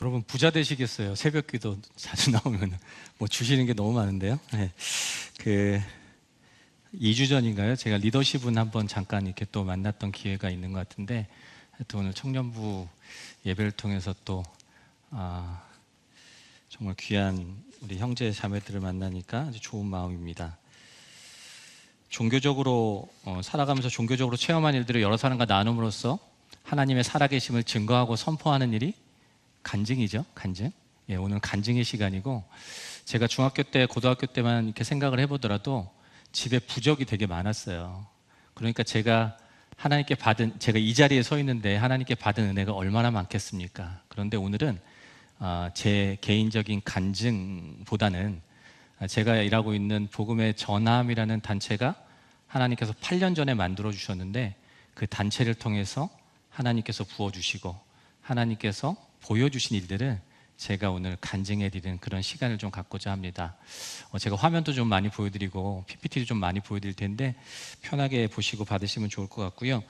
여러분 부자 되시겠어요? 새벽기도 자주 나오면 뭐 주시는 게 너무 많은데요. 네. 2주 전인가요? 제가 리더십은 한번 잠깐 이렇게 또 만났던 기회가 있는 것 같은데, 또 오늘 청년부 예배를 통해서 또 정말 귀한 우리 형제 자매들을 만나니까 아주 좋은 마음입니다. 종교적으로 살아가면서 종교적으로 체험한 일들을 여러 사람과 나눔으로써 하나님의 살아계심을 증거하고 선포하는 일이 간증이죠. 간증. 예, 오늘 간증의 시간이고, 제가 중학교 때, 고등학교 때만 이렇게 생각을 해보더라도 집에 부적이 되게 많았어요. 그러니까 제가 이 자리에 서 있는데 하나님께 받은 은혜가 얼마나 많겠습니까? 그런데 오늘은 제 개인적인 간증보다는 제가 일하고 있는 복음의 전함이라는 단체가 하나님께서 8년 전에 만들어 주셨는데, 그 단체를 통해서 하나님께서 부어주시고 하나님께서 보여주신 일들을 제가 오늘 간증해 드리는 그런 시간을 좀 갖고자 합니다. 제가 화면도 좀 많이 보여드리고 PPT도 좀 많이 보여드릴 텐데 편하게 보시고 받으시면 좋을 것 같고요.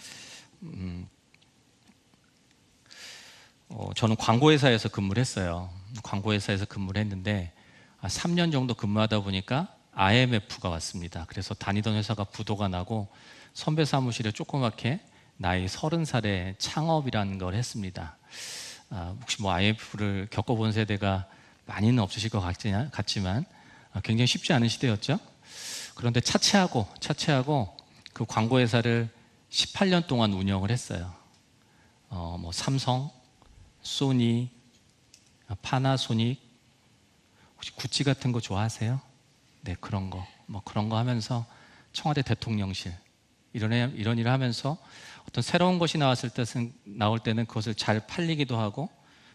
저는 광고회사에서 근무를 했어요. 광고회사에서 근무를 했는데 3년 정도 근무하다 보니까 IMF가 왔습니다. 그래서 다니던 회사가 부도가 나고 선배 사무실에 조그맣게 나이 30살에 창업이라는 걸 했습니다. 혹시 뭐 IMF를 겪어본 세대가 많이는 없으실 것 같지만 굉장히 쉽지 않은 시대였죠. 그런데 차치하고 그 광고회사를 18년 동안 운영을 했어요. 뭐 삼성, 소니, 파나소닉, 혹시 구찌 같은 거 좋아하세요? 네, 그런 거 하면서 청와대 대통령실 이런 일을 하면서 어떤 새로운 것이 나올 때는 그것을 잘 팔리기도 하고,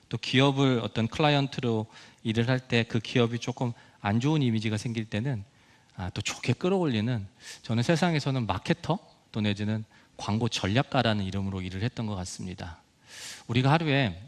또 기업을 어떤 클라이언트로 일을 할 때 그 기업이 조금 안 좋은 이미지가 생길 때는 또 좋게 끌어올리는, 저는 세상에서는 마케터 또 내지는 광고 전략가라는 이름으로 일을 했던 것 같습니다. 우리가 하루에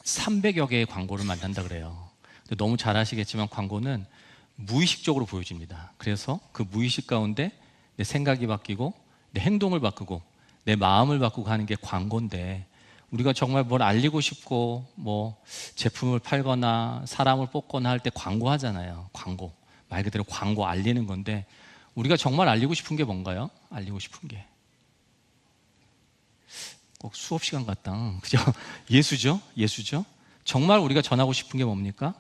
300여 개의 광고를 만든다 그래요. 너무 잘 아시겠지만 광고는 무의식적으로 보여집니다. 그래서 그 무의식 가운데 내 생각이 바뀌고 내 행동을 바꾸고 내 마음을 바꾸고 하는 게 광고인데, 우리가 정말 뭘 알리고 싶고 뭐 제품을 팔거나 사람을 뽑거나 할 때 광고하잖아요. 광고, 말 그대로 광고, 알리는 건데, 우리가 정말 알리고 싶은 게 뭔가요? 알리고 싶은 게 꼭 수업 시간 같다, 그죠? 예수죠. 정말 우리가 전하고 싶은 게 뭡니까?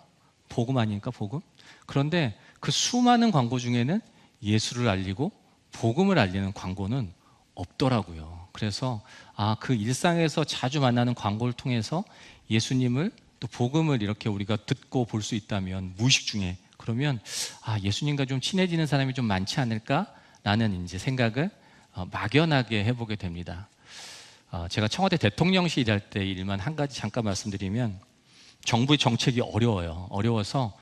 복음 아닙니까? 복음. 그런데 그 수많은 광고 중에는 예수를 알리고 복음을 알리는 광고는 없더라고요. 그래서 그 일상에서 자주 만나는 광고를 통해서 예수님을 또 복음을 이렇게 우리가 듣고 볼 수 있다면, 무의식 중에, 그러면 예수님과 좀 친해지는 사람이 좀 많지 않을까라는 이제 생각을 막연하게 해보게 됩니다. 제가 청와대 대통령실 일할 때 일만 한 가지 잠깐 말씀드리면, 정부의 정책이 어려워서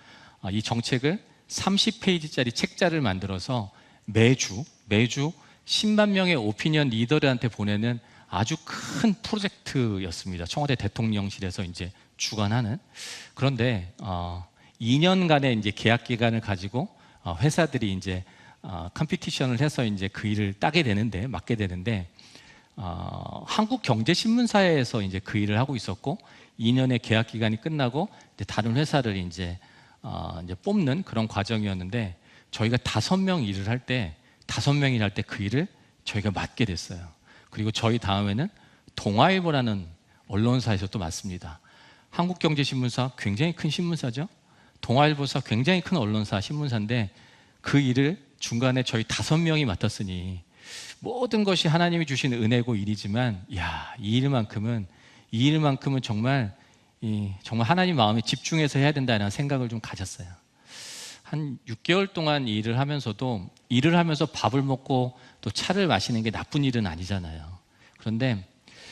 이 정책을 30페이지짜리 책자를 만들어서 매주 10만 명의 오피니언 리더들한테 보내는 아주 큰 프로젝트였습니다. 청와대 대통령실에서 이제 주관하는. 그런데 2년간의 이제 계약 기간을 가지고 회사들이 이제 컴피티션을 해서 이제 그 일을 맡게 되는데, 한국경제신문사에서 이제 그 일을 하고 있었고, 2년의 계약 기간이 끝나고 이제 다른 회사를 이제 뽑는 그런 과정이었는데, 저희가 5명이 일을 할 때 그 일을 저희가 맡게 됐어요. 그리고 저희 다음에는 동아일보라는 언론사에서 또 맡습니다. 한국경제신문사 굉장히 큰 신문사죠. 동아일보사 굉장히 큰 언론사, 신문사인데, 그 일을 중간에 저희 5명이 맡았으니 모든 것이 하나님이 주신 은혜고 일이지만, 이 일만큼은 정말 하나님 마음에 집중해서 해야 된다는 생각을 좀 가졌어요. 한 6개월 동안 일을 하면서 밥을 먹고 또 차를 마시는 게 나쁜 일은 아니잖아요. 그런데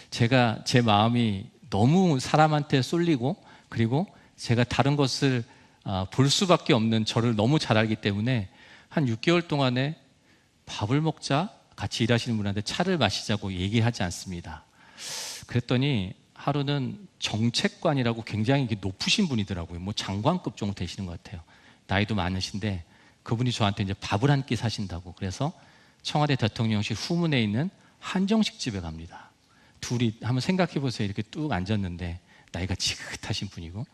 제 마음이 너무 사람한테 쏠리고, 그리고 제가 다른 것을 볼 수밖에 없는 저를 너무 잘 알기 때문에 한 6개월 동안에 밥을 먹자, 같이 일하시는 분한테 차를 마시자고 얘기하지 않습니다. 그랬더니 하루는 정책관이라고 굉장히 높으신 분이더라고요. 뭐 장관급 정도 되시는 것 같아요. 나이도 많으신데 그분이 저한테 이제 밥을 한 끼 사신다고, 그래서 청와대 대통령실 후문에 있는 한정식 집에 갑니다. 둘이 한번 생각해 보세요. 이렇게 뚝 앉았는데 나이가 지긋하신 분이고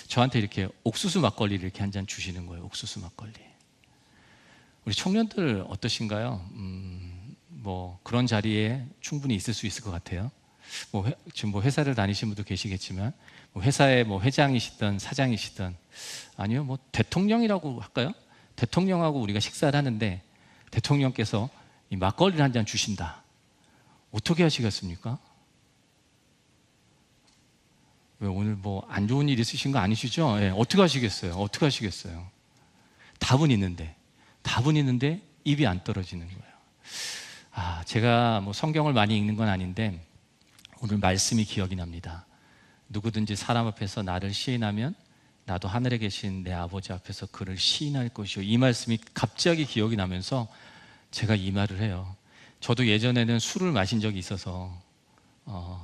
저한테 이렇게 옥수수 막걸리를 이렇게 한 잔 주시는 거예요. 옥수수 막걸리. 우리 청년들 어떠신가요? 뭐 그런 자리에 충분히 있을 수 있을 것 같아요. 지금 회사를 다니신 분도 계시겠지만 회사의 회장이시든 사장이시든 아니요 대통령이라고 할까요? 대통령하고 우리가 식사를 하는데 대통령께서 이 막걸리를 한 잔 주신다. 어떻게 하시겠습니까? 왜 오늘 안 좋은 일 있으신 거 아니시죠? 예, 어떻게 하시겠어요? 어떻게 하시겠어요? 답은 있는데 입이 안 떨어지는 거예요. 제가 성경을 많이 읽는 건 아닌데 오늘 말씀이 기억이 납니다. 누구든지 사람 앞에서 나를 시인하면 나도 하늘에 계신 내 아버지 앞에서 그를 시인할 것이요. 이 말씀이 갑자기 기억이 나면서 제가 이 말을 해요. 저도 예전에는 술을 마신 적이 있어서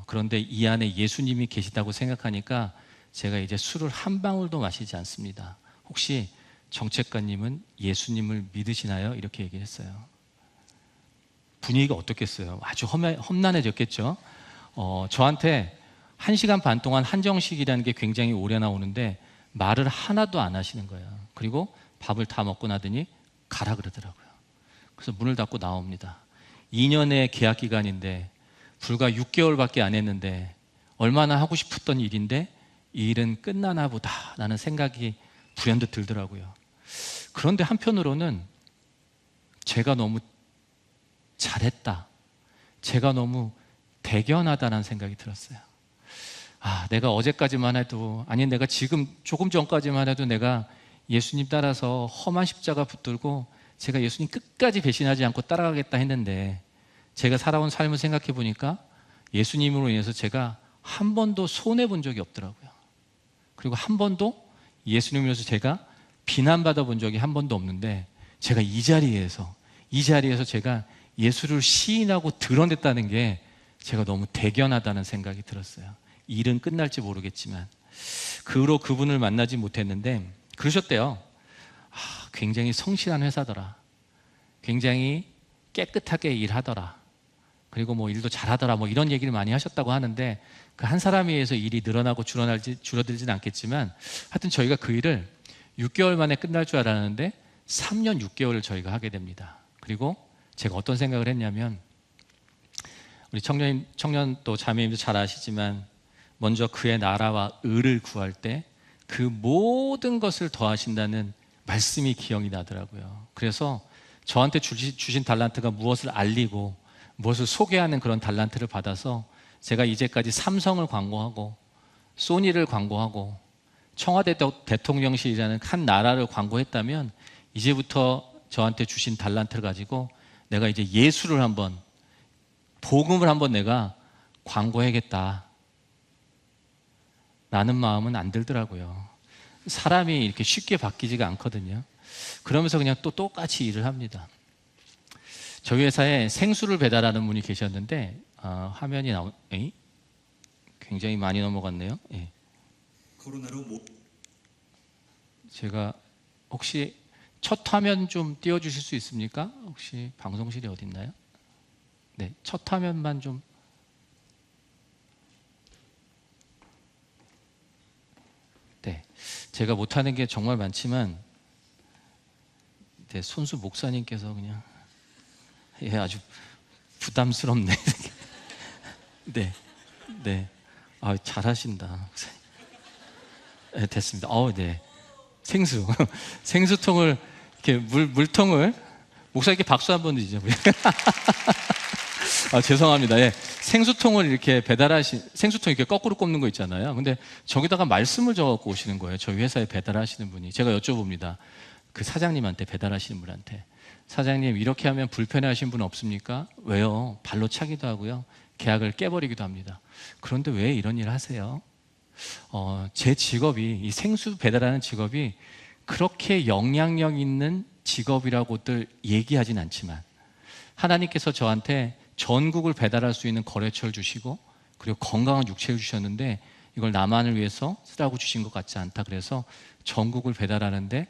그런데 이 안에 예수님이 계시다고 생각하니까 제가 이제 술을 한 방울도 마시지 않습니다. 혹시 정책관님은 예수님을 믿으시나요? 이렇게 얘기를 했어요. 분위기가 어떻겠어요? 아주 험난해졌겠죠. 저한테 1시간 반 동안 한정식이라는 게 굉장히 오래 나오는데 말을 하나도 안 하시는 거예요. 그리고 밥을 다 먹고 나더니 가라 그러더라고요. 그래서 문을 닫고 나옵니다. 2년의 계약 기간인데 불과 6개월밖에 안 했는데 얼마나 하고 싶었던 일인데 이 일은 끝나나 보다 라는 생각이 불현듯 들더라고요. 그런데 한편으로는 제가 너무 잘했다, 제가 너무 대견하다는 생각이 들었어요. 내가 어제까지만 해도, 아니 내가 지금 조금 전까지만 해도 내가 예수님 따라서 험한 십자가 붙들고 제가 예수님 끝까지 배신하지 않고 따라가겠다 했는데 제가 살아온 삶을 생각해 보니까 예수님으로 인해서 제가 한 번도 손해본 적이 없더라고요. 그리고 한 번도 예수님으로 인해서 제가 비난받아 본 적이 한 번도 없는데 제가 이 자리에서 제가 예수를 시인하고 드러냈다는 게 제가 너무 대견하다는 생각이 들었어요. 일은 끝날지 모르겠지만 그 후로 그분을 만나지 못했는데 그러셨대요. 굉장히 성실한 회사더라, 굉장히 깨끗하게 일하더라, 그리고 일도 잘하더라, 이런 얘기를 많이 하셨다고 하는데 그 한 사람에 의해서 일이 늘어나고 줄어들지는 않겠지만 하여튼 저희가 그 일을 6개월 만에 끝날 줄 알았는데 3년 6개월을 저희가 하게 됩니다. 그리고 제가 어떤 생각을 했냐면 우리 청년 또 자매님도 잘 아시지만 먼저 그의 나라와 의를 구할 때 그 모든 것을 더하신다는 말씀이 기억이 나더라고요. 그래서 저한테 주신 달란트가 무엇을 알리고 무엇을 소개하는 그런 달란트를 받아서 제가 이제까지 삼성을 광고하고 소니를 광고하고 청와대 대통령실이라는 한 나라를 광고했다면 이제부터 저한테 주신 달란트를 가지고 내가 이제 예수를 한번, 복음을 한번 내가 광고해야겠다 라는 마음은 안 들더라고요. 사람이 이렇게 쉽게 바뀌지가 않거든요. 그러면서 그냥 또 똑같이 일을 합니다. 저희 회사에 생수를 배달하는 분이 계셨는데 화면이 굉장히 많이 넘어갔네요. 예. 코로나로 제가 혹시 첫 화면 좀 띄워주실 수 있습니까? 혹시 방송실이 어디 있나요? 네, 첫 화면만 좀. 네, 제가 못하는 게 정말 많지만 손수 목사님께서 그냥 아주 부담스럽네. 네, 잘하신다. 네, 됐습니다. 네, 생수통을 이렇게 물통을 목사님께 박수 한번 드리죠. 죄송합니다. 예. 생수통을 이렇게 생수통 이렇게 거꾸로 꼽는 거 있잖아요. 근데 저기다가 말씀을 적어갖고 오시는 거예요. 저희 회사에 배달하시는 분이. 제가 여쭤봅니다. 그 사장님한테, 배달하시는 분한테, 사장님 이렇게 하면 불편해하신 분 없습니까? 왜요? 발로 차기도 하고요, 계약을 깨버리기도 합니다. 그런데 왜 이런 일을 하세요? 제 직업이, 이 생수 배달하는 직업이 그렇게 영향력 있는 직업이라고들 얘기하진 않지만 하나님께서 저한테 전국을 배달할 수 있는 거래처를 주시고 그리고 건강한 육체를 주셨는데 이걸 나만을 위해서 쓰라고 주신 것 같지 않다. 그래서 전국을 배달하는데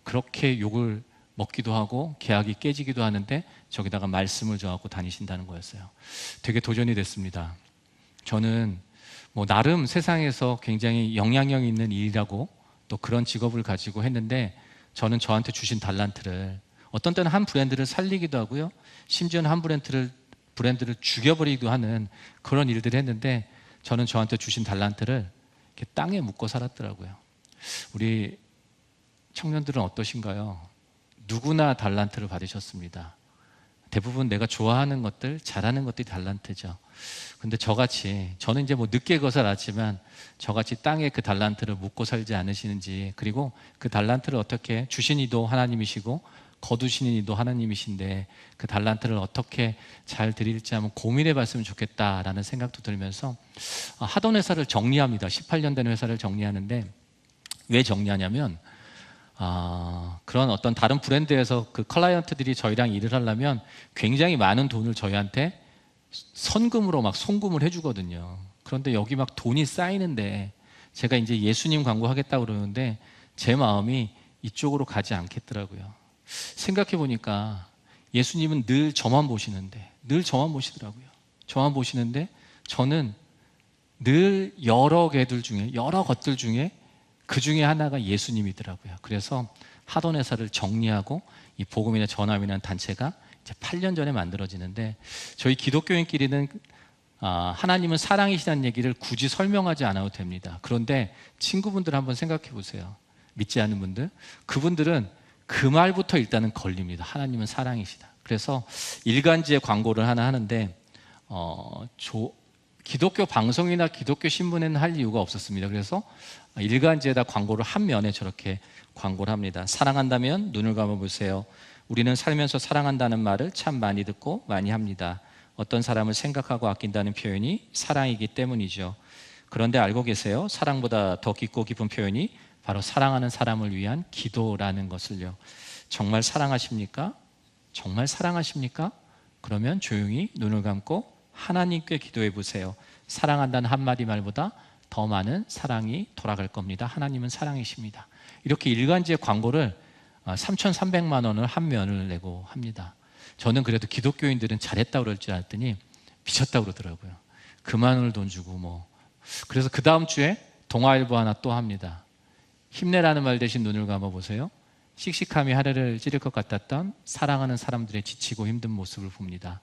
그렇게 욕을 먹기도 하고 계약이 깨지기도 하는데 저기다가 말씀을 줘갖고 다니신다는 거였어요. 되게 도전이 됐습니다. 저는 뭐 나름 세상에서 굉장히 영향력 있는 일이라고 또 그런 직업을 가지고 했는데, 저는 저한테 주신 달란트를 어떤 때는 한 브랜드를 살리기도 하고요, 심지어는 한 브랜드를 죽여버리기도 하는 그런 일들을 했는데, 저는 저한테 주신 달란트를 이렇게 땅에 묻고 살았더라고요. 우리 청년들은 어떠신가요? 누구나 달란트를 받으셨습니다. 대부분 내가 좋아하는 것들, 잘하는 것들이 달란트죠. 근데 저는 이제 뭐 늦게 그것을 알았지만, 저같이 땅에 그 달란트를 묻고 살지 않으시는지, 그리고 그 달란트를 어떻게, 주신 이도 하나님이시고 거두시는 이도 하나님이신데 그 달란트를 어떻게 잘 드릴지 한번 고민해 봤으면 좋겠다라는 생각도 들면서 하던 회사를 정리합니다. 18년 된 회사를 정리하는데, 왜 정리하냐면 그런 어떤 다른 브랜드에서 그 클라이언트들이 저희랑 일을 하려면 굉장히 많은 돈을 저희한테 선금으로 막 송금을 해주거든요. 그런데 여기 막 돈이 쌓이는데, 제가 이제 예수님 광고 하겠다고 그러는데 제 마음이 이쪽으로 가지 않겠더라고요. 생각해 보니까 예수님은 늘 저만 보시는데, 늘 저만 보시더라고요. 저만 보시는데 저는 늘 여러 것들 중에 그 중에 하나가 예수님이더라고요. 그래서 하던 회사를 정리하고 이 복음이나 전함이라는 단체가 이제 8년 전에 만들어지는데, 저희 기독교인끼리는 하나님은 사랑이시다는 얘기를 굳이 설명하지 않아도 됩니다. 그런데 친구분들 한번 생각해 보세요. 믿지 않는 분들, 그분들은 그 말부터 일단은 걸립니다. 하나님은 사랑이시다. 그래서 일간지에 광고를 하나 하는데 기독교 방송이나 기독교 신문에는 할 이유가 없었습니다. 그래서 일간지에다 광고를 한 면에 저렇게 광고를 합니다. 사랑한다면 눈을 감아보세요. 우리는 살면서 사랑한다는 말을 참 많이 듣고 많이 합니다. 어떤 사람을 생각하고 아낀다는 표현이 사랑이기 때문이죠. 그런데 알고 계세요? 사랑보다 더 깊고 깊은 표현이 바로 사랑하는 사람을 위한 기도라는 것을요. 정말 사랑하십니까? 정말 사랑하십니까? 그러면 조용히 눈을 감고 하나님께 기도해 보세요. 사랑한다는 한마디 말보다 더 많은 사랑이 돌아갈 겁니다. 하나님은 사랑이십니다. 이렇게 일간지의 광고를 3,300만 원을 한 면을 내고 합니다. 저는 그래도 기독교인들은 잘했다고 그럴 줄 알았더니 미쳤다고 그러더라고요. 그만을 돈 주고 그래서 그 다음 주에 동아일보 하나 또 합니다. 힘내라는 말 대신 눈을 감아보세요. 씩씩함이 하늘을 찌를 것 같았던 사랑하는 사람들의 지치고 힘든 모습을 봅니다.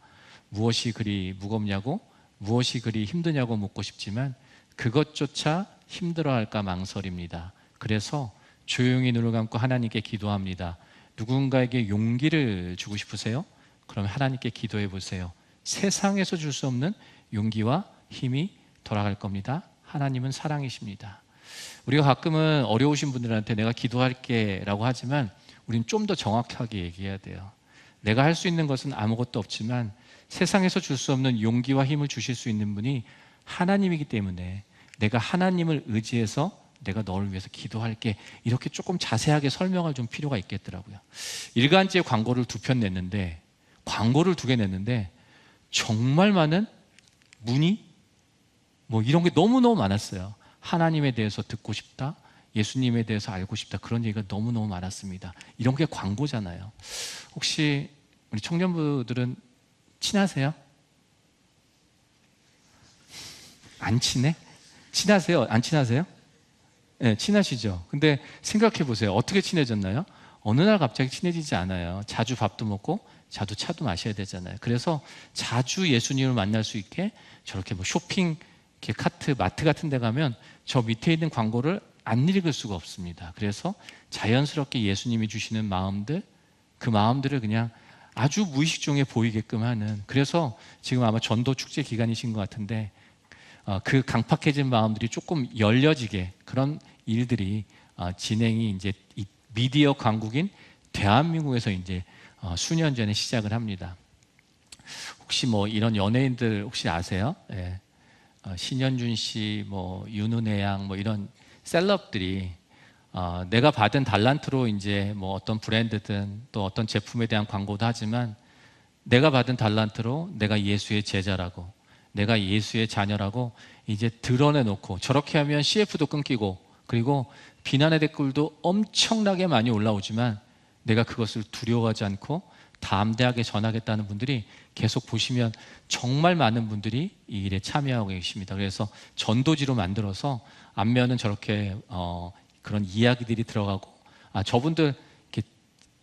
무엇이 그리 무겁냐고, 무엇이 그리 힘드냐고 묻고 싶지만 그것조차 힘들어할까 망설입니다. 그래서 조용히 눈을 감고 하나님께 기도합니다. 누군가에게 용기를 주고 싶으세요? 그럼 하나님께 기도해 보세요. 세상에서 줄 수 없는 용기와 힘이 돌아갈 겁니다. 하나님은 사랑이십니다. 우리가 가끔은 어려우신 분들한테 내가 기도할게 라고 하지만 우린 좀 더 정확하게 얘기해야 돼요. 내가 할 수 있는 것은 아무것도 없지만 세상에서 줄 수 없는 용기와 힘을 주실 수 있는 분이 하나님이기 때문에 내가 하나님을 의지해서 내가 너를 위해서 기도할게, 이렇게 조금 자세하게 설명할 좀 필요가 있겠더라고요. 일간지에 광고를 2편 냈는데, 광고를 2개 냈는데 정말 많은 문의 이런 게 너무너무 많았어요. 하나님에 대해서 듣고 싶다, 예수님에 대해서 알고 싶다, 그런 얘기가 너무너무 많았습니다. 이런 게 광고잖아요. 혹시 우리 청년부들은 친하세요? 안 친해? 친하세요? 안 친하세요? 네, 친하시죠? 근데 생각해 보세요. 어떻게 친해졌나요? 어느 날 갑자기 친해지지 않아요. 자주 밥도 먹고 자주 차도 마셔야 되잖아요. 그래서 자주 예수님을 만날 수 있게 저렇게 쇼핑 이렇게 마트 같은 데 가면 저 밑에 있는 광고를 안 읽을 수가 없습니다. 그래서 자연스럽게 예수님이 주시는 마음들, 그 마음들을 그냥 아주 무의식 중에 보이게끔 하는, 그래서 지금 아마 전도 축제 기간이신 것 같은데 그 강팍해진 마음들이 조금 열려지게 그런 일들이 진행이 이제 이 미디어 강국인 대한민국에서 이제 수년 전에 시작을 합니다. 혹시 이런 연예인들 혹시 아세요? 예. 신현준 씨, 윤은혜 양, 이런 셀럽들이 내가 받은 달란트로 이제 어떤 브랜드든 또 어떤 제품에 대한 광고도 하지만 내가 받은 달란트로 내가 예수의 제자라고, 내가 예수의 자녀라고 이제 드러내놓고, 저렇게 하면 CF도 끊기고 그리고 비난의 댓글도 엄청나게 많이 올라오지만 내가 그것을 두려워하지 않고 담대하게 전하겠다는 분들이 계속 보시면 정말 많은 분들이 이 일에 참여하고 계십니다. 그래서 전도지로 만들어서 앞면은 저렇게 그런 이야기들이 들어가고, 저분들 이렇게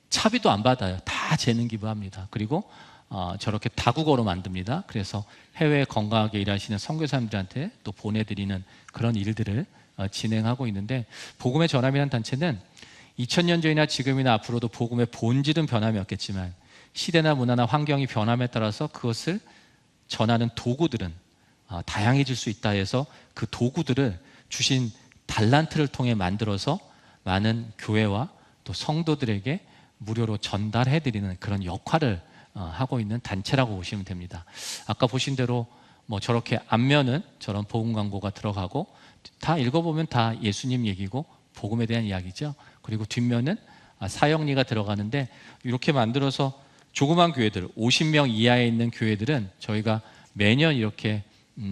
차비도 안 받아요. 다 재능 기부합니다. 그리고 저렇게 다국어로 만듭니다. 그래서 해외에 건강하게 일하시는 선교사님들한테 또 보내드리는 그런 일들을 진행하고 있는데, 복음의 전함이라는 단체는 2000년 전이나 지금이나 앞으로도 복음의 본질은 변함이 없겠지만 시대나 문화나 환경이 변함에 따라서 그것을 전하는 도구들은 다양해질 수 있다 해서 그 도구들을 주신 달란트를 통해 만들어서 많은 교회와 또 성도들에게 무료로 전달해드리는 그런 역할을 하고 있는 단체라고 보시면 됩니다. 아까 보신 대로 뭐 저렇게 앞면은 저런 복음 광고가 들어가고, 다 읽어보면 다 예수님 얘기고 복음에 대한 이야기죠. 그리고 뒷면은 사역리가 들어가는데, 이렇게 만들어서 조그만 교회들, 50명 이하에 있는 교회들은 저희가 매년 이렇게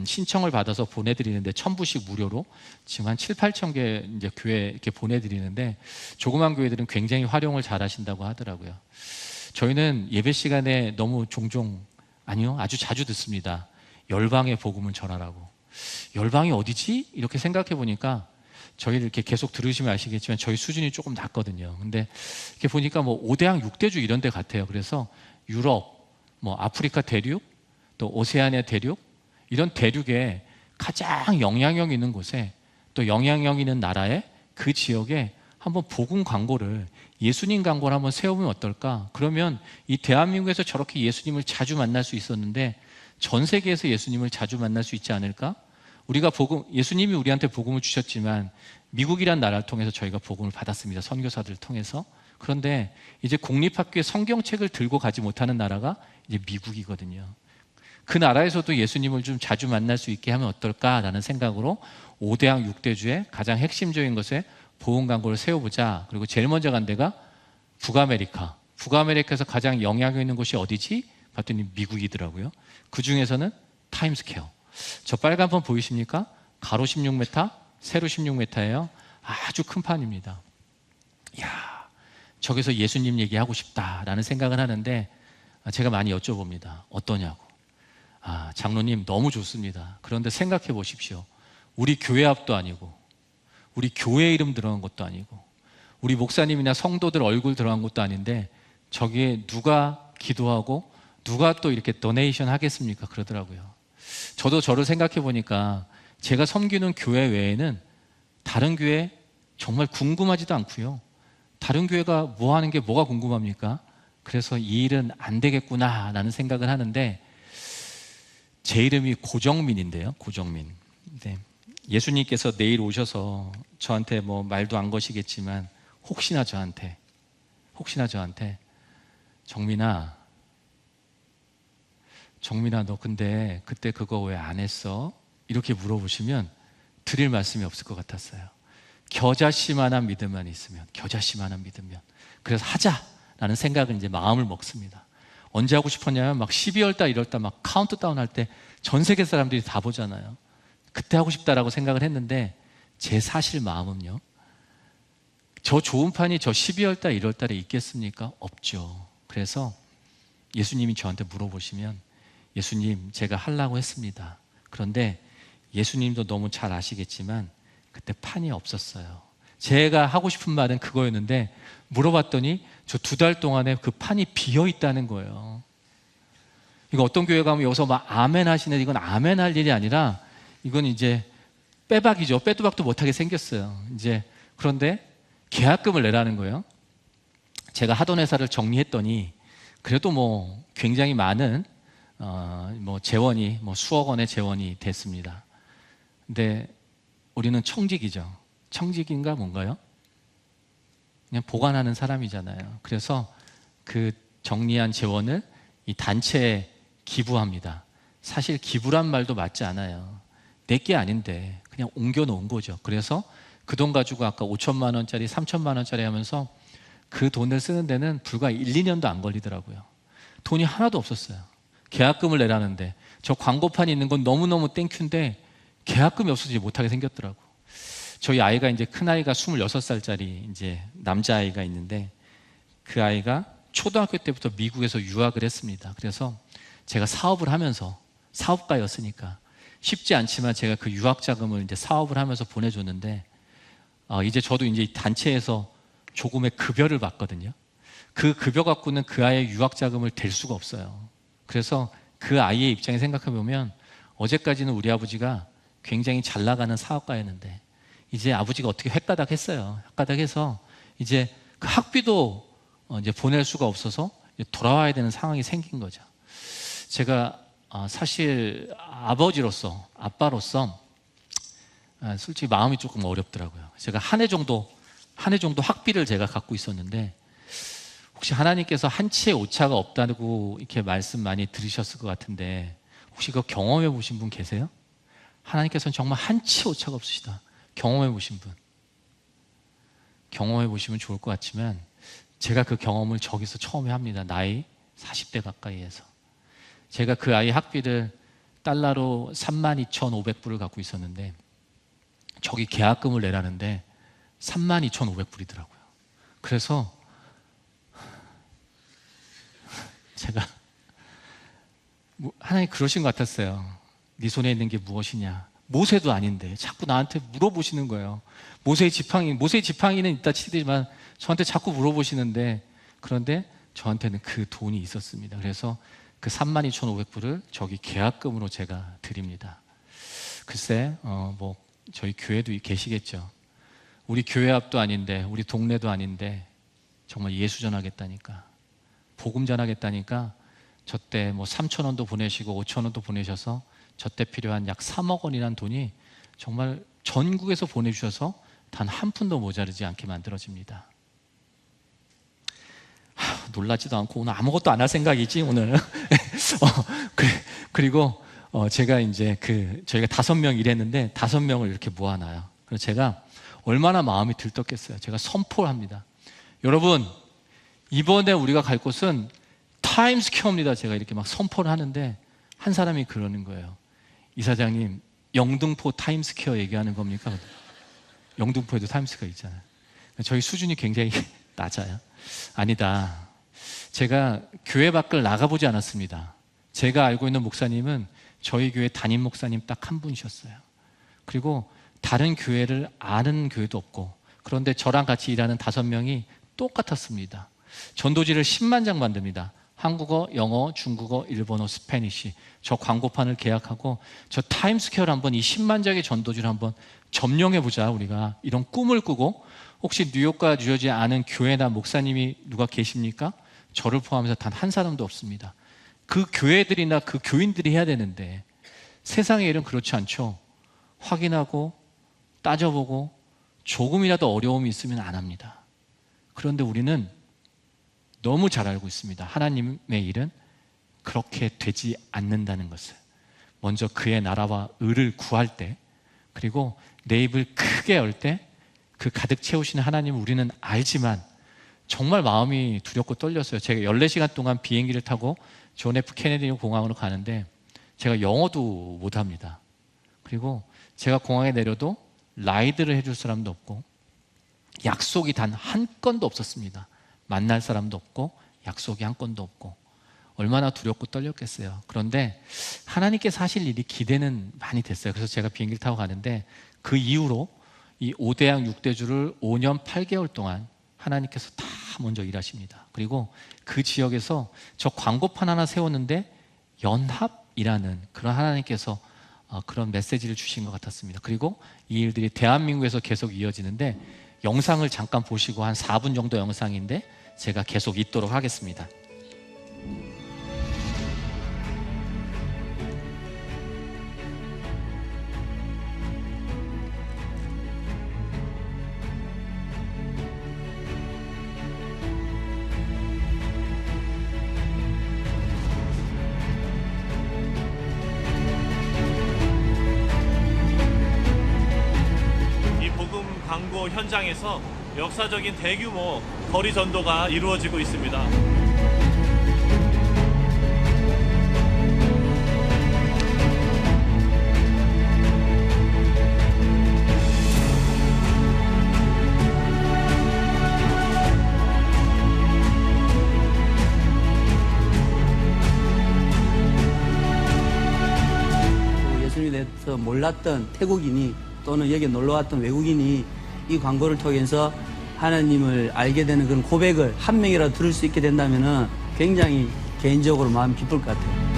신청을 받아서 보내드리는데 1000부씩 무료로 지금 한 7, 8천 개 이제 교회 이렇게 보내드리는데, 조그만 교회들은 굉장히 활용을 잘 하신다고 하더라고요. 저희는 예배 시간에 너무 종종, 아니요, 아주 자주 듣습니다. 열방의 복음을 전하라고. 열방이 어디지? 이렇게 생각해 보니까 저희를 이렇게 계속 들으시면 아시겠지만 저희 수준이 조금 낮거든요. 근데 이렇게 보니까 뭐 5대양 6대주 이런 데 같아요. 그래서 유럽, 뭐 아프리카 대륙, 또 오세아니아 대륙, 이런 대륙에 가장 영향력 있는 곳에, 또 영향력 있는 나라에, 그 지역에 한번 복음 광고를, 예수님 광고를 한번 세우면 어떨까? 그러면 이 대한민국에서 저렇게 예수님을 자주 만날 수 있었는데 전 세계에서 예수님을 자주 만날 수 있지 않을까? 우리가 예수님이 우리한테 복음을 주셨지만 미국이란 나라를 통해서 저희가 복음을 받았습니다. 선교사들을 통해서. 그런데 이제 공립학교에 성경책을 들고 가지 못하는 나라가 이제 미국이거든요. 그 나라에서도 예수님을 좀 자주 만날 수 있게 하면 어떨까라는 생각으로 5대양 6대주의 가장 핵심적인 것에 복음 광고를 세워보자. 그리고 제일 먼저 간 데가 북아메리카. 북아메리카에서 가장 영향력 있는 곳이 어디지? 봤더니 미국이더라고요. 그 중에서는 타임스퀘어. 저 빨간 판 보이십니까? 가로 16m, 세로 16m예요. 아주 큰 판입니다. 이야, 저기서 예수님 얘기하고 싶다라는 생각을 하는데 제가 많이 여쭤봅니다. 어떠냐고. 장로님 너무 좋습니다. 그런데 생각해 보십시오. 우리 교회 앞도 아니고, 우리 교회 이름 들어간 것도 아니고, 우리 목사님이나 성도들 얼굴 들어간 것도 아닌데 저기에 누가 기도하고 누가 또 이렇게 도네이션 하겠습니까? 그러더라고요. 저도 저를 생각해 보니까 제가 섬기는 교회 외에는 다른 교회 정말 궁금하지도 않고요. 다른 교회가 뭐 하는 게 뭐가 궁금합니까? 그래서 이 일은 안 되겠구나 라는 생각을 하는데, 제 이름이 고정민인데요. 고정민. 네. 예수님께서 내일 오셔서 저한테 뭐 말도 안 거시겠지만 혹시나 저한테 정민아 너 근데 그때 그거 왜 안 했어? 이렇게 물어보시면 드릴 말씀이 없을 것 같았어요. 겨자씨만한 믿음만 있으면, 겨자씨만한 믿으면, 그래서 하자라는 생각은 이제 마음을 먹습니다. 언제 하고 싶었냐면 막 12월 달 1월 달 막 카운트다운 할 때 전 세계 사람들이 다 보잖아요. 그때 하고 싶다라고 생각을 했는데 제 사실 마음은요, 저 좋은 판이 저 12월 달 1월 달에 있겠습니까? 없죠. 그래서 예수님이 저한테 물어보시면, 예수님 제가 하려고 했습니다. 그런데 예수님도 너무 잘 아시겠지만 그때 판이 없었어요. 제가 하고 싶은 말은 그거였는데 물어봤더니 저 2달 동안에 그 판이 비어 있다는 거예요. 이거 어떤 교회 가면 여기서 막 아멘 하시는데 이건 아멘 할 일이 아니라 이건 이제 빼박이죠. 빼도 박도 못하게 생겼어요. 이제 그런데 계약금을 내라는 거예요. 제가 하던 회사를 정리했더니 그래도 뭐 굉장히 많은 뭐 재원이 뭐 수억 원의 재원이 됐습니다. 근데 우리는 청직이죠. 청직인가 뭔가요? 그냥 보관하는 사람이잖아요. 그래서 그 정리한 재원을 이 단체에 기부합니다. 사실 기부란 말도 맞지 않아요. 내게 아닌데 그냥 옮겨 놓은 거죠. 그래서 그 돈 가지고 아까 5천만 원짜리 3천만 원짜리 하면서 그 돈을 쓰는 데는 불과 1, 2년도 안 걸리더라고요. 돈이 하나도 없었어요. 계약금을 내라는데 저 광고판이 있는 건 너무너무 땡큐인데 계약금이 없어지지 못하게 생겼더라고. 저희 아이가 이제 큰 아이가 26살짜리 이제 남자아이가 있는데 그 아이가 초등학교 때부터 미국에서 유학을 했습니다. 그래서 제가 사업을 하면서, 사업가였으니까 쉽지 않지만 제가 그 유학 자금을 이제 사업을 하면서 보내줬는데, 이제 저도 이제 단체에서 조금의 급여를 받거든요. 그 급여 갖고는 그 아이의 유학 자금을 댈 수가 없어요. 그래서 그 아이의 입장에 생각해 보면, 어제까지는 우리 아버지가 굉장히 잘 나가는 사업가였는데 이제 아버지가 어떻게 횟가닥했어요. 횟가닥해서 이제 그 학비도 이제 보낼 수가 없어서 돌아와야 되는 상황이 생긴 거죠. 제가 사실 아버지로서, 아빠로서 솔직히 마음이 조금 어렵더라고요. 제가 한 해 정도 학비를 제가 갖고 있었는데, 혹시 하나님께서 한치의 오차가 없다고 이렇게 말씀 많이 들으셨을 것 같은데, 혹시 그거 경험해 보신 분 계세요? 하나님께서는 정말 한치의 오차가 없으시다. 경험해 보신 분. 경험해 보시면 좋을 것 같지만, 제가 그 경험을 저기서 처음에 합니다. 나이 40대 가까이에서. 제가 그 아이 학비를 달러로 32,500불을 갖고 있었는데, 저기 계약금을 내라는데 32,500불이더라고요. 그래서 제가 하나님 그러신 것 같았어요. 네 손에 있는 게 무엇이냐. 모세도 아닌데 자꾸 나한테 물어보시는 거예요. 모세의 지팡이는 있다 치지만 저한테 자꾸 물어보시는데, 그런데 저한테는 그 돈이 있었습니다. 그래서 그 32,500불을 저기 계약금으로 제가 드립니다. 글쎄, 저희 교회도 계시겠죠. 우리 교회 앞도 아닌데, 우리 동네도 아닌데 정말 예수 전하겠다니까, 복음 전하겠다니까 저때 3,000원도 보내시고 5,000원도 보내셔서 저때 필요한 약 3억 원이라는 돈이 정말 전국에서 보내주셔서 단 한 푼도 모자르지 않게 만들어집니다. 놀라지도 않고 오늘 아무것도 안 할 생각이지 오늘. 그리고 제가 이제 저희가 5명 일했는데 5명을 이렇게 모아놔요. 그래서 제가 얼마나 마음이 들떴겠어요. 제가 선포를 합니다. 여러분, 이번에 우리가 갈 곳은 타임스퀘어입니다. 제가 이렇게 막 선포를 하는데 한 사람이 그러는 거예요. 이사장님, 영등포 타임스퀘어 얘기하는 겁니까? 영등포에도 타임스퀘어 있잖아요. 저희 수준이 굉장히 낮아요. 아니다. 제가 교회 밖을 나가보지 않았습니다. 제가 알고 있는 목사님은 저희 교회 담임 목사님 딱 한 분이셨어요. 그리고 다른 교회를 아는 교회도 없고, 그런데 저랑 같이 일하는 5명이 똑같았습니다. 전도지를 10만 장 만듭니다. 한국어, 영어, 중국어, 일본어, 스페니쉬. 저 광고판을 계약하고 저 타임스퀘어를 한번, 이 10만 장의 전도지를 한번 점령해보자. 우리가 이런 꿈을 꾸고, 혹시 뉴욕과 뉴저지에 아는 교회나 목사님이 누가 계십니까? 저를 포함해서 단 한 사람도 없습니다. 그 교회들이나 그 교인들이 해야 되는데 세상의 일은 그렇지 않죠. 확인하고 따져보고 조금이라도 어려움이 있으면 안 합니다. 그런데 우리는 너무 잘 알고 있습니다. 하나님의 일은 그렇게 되지 않는다는 것을. 먼저 그의 나라와 의를 구할 때, 그리고 내 입을 크게 열 때 그 가득 채우시는 하나님을 우리는 알지만 정말 마음이 두렵고 떨렸어요. 제가 14시간 동안 비행기를 타고 존 F 케네디 공항으로 가는데 제가 영어도 못합니다. 그리고 제가 공항에 내려도 라이드를 해줄 사람도 없고 약속이 단 한 건도 없었습니다. 만날 사람도 없고 약속이 한 건도 없고 얼마나 두렵고 떨렸겠어요. 그런데 하나님께 사실 일이 기대는 많이 됐어요. 그래서 제가 비행기를 타고 가는데 그 이후로 이 5대양 6대주를 5년 8개월 동안 하나님께서 다 먼저 일하십니다. 그리고 그 지역에서 저 광고판 하나 세웠는데 연합이라는 그런 하나님께서 그런 메시지를 주신 것 같았습니다. 그리고 이 일들이 대한민국에서 계속 이어지는데, 영상을 잠깐 보시고, 한 4분 정도 영상인데 제가 계속 있도록 하겠습니다. 광고 현장에서 역사적인 대규모 거리 전도가 이루어지고 있습니다. 몰랐던 태국인이 또는 여기 놀러 왔던 외국인이 이 광고를 통해서 하나님을 알게 되는 그런 고백을 한 명이라도 들을 수 있게 된다면은 굉장히 개인적으로 마음 기쁠 것 같아요.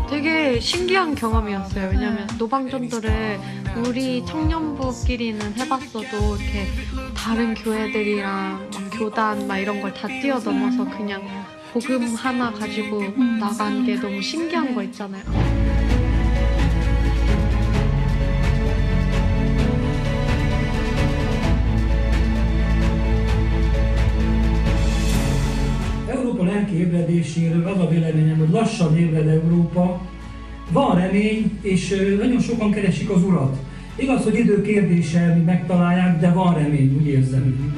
되게 신기한 경험이었어요. 왜냐면 노방전도를 우리 청년부끼리는 해봤어도 이렇게 다른 교회들이랑 막 교단 막 이런 걸 다 뛰어넘어서 그냥 복음 하나 가지고 나간 게 너무 신기한 거 있잖아요. Európa lelki ébredéséről az a véleményem, hogy lassan ébred Európa. Van remény, és nagyon sokan keresik az Urat. Igaz, hogy idő kérdése, mi megtalálják, de van remény, úgy érzem.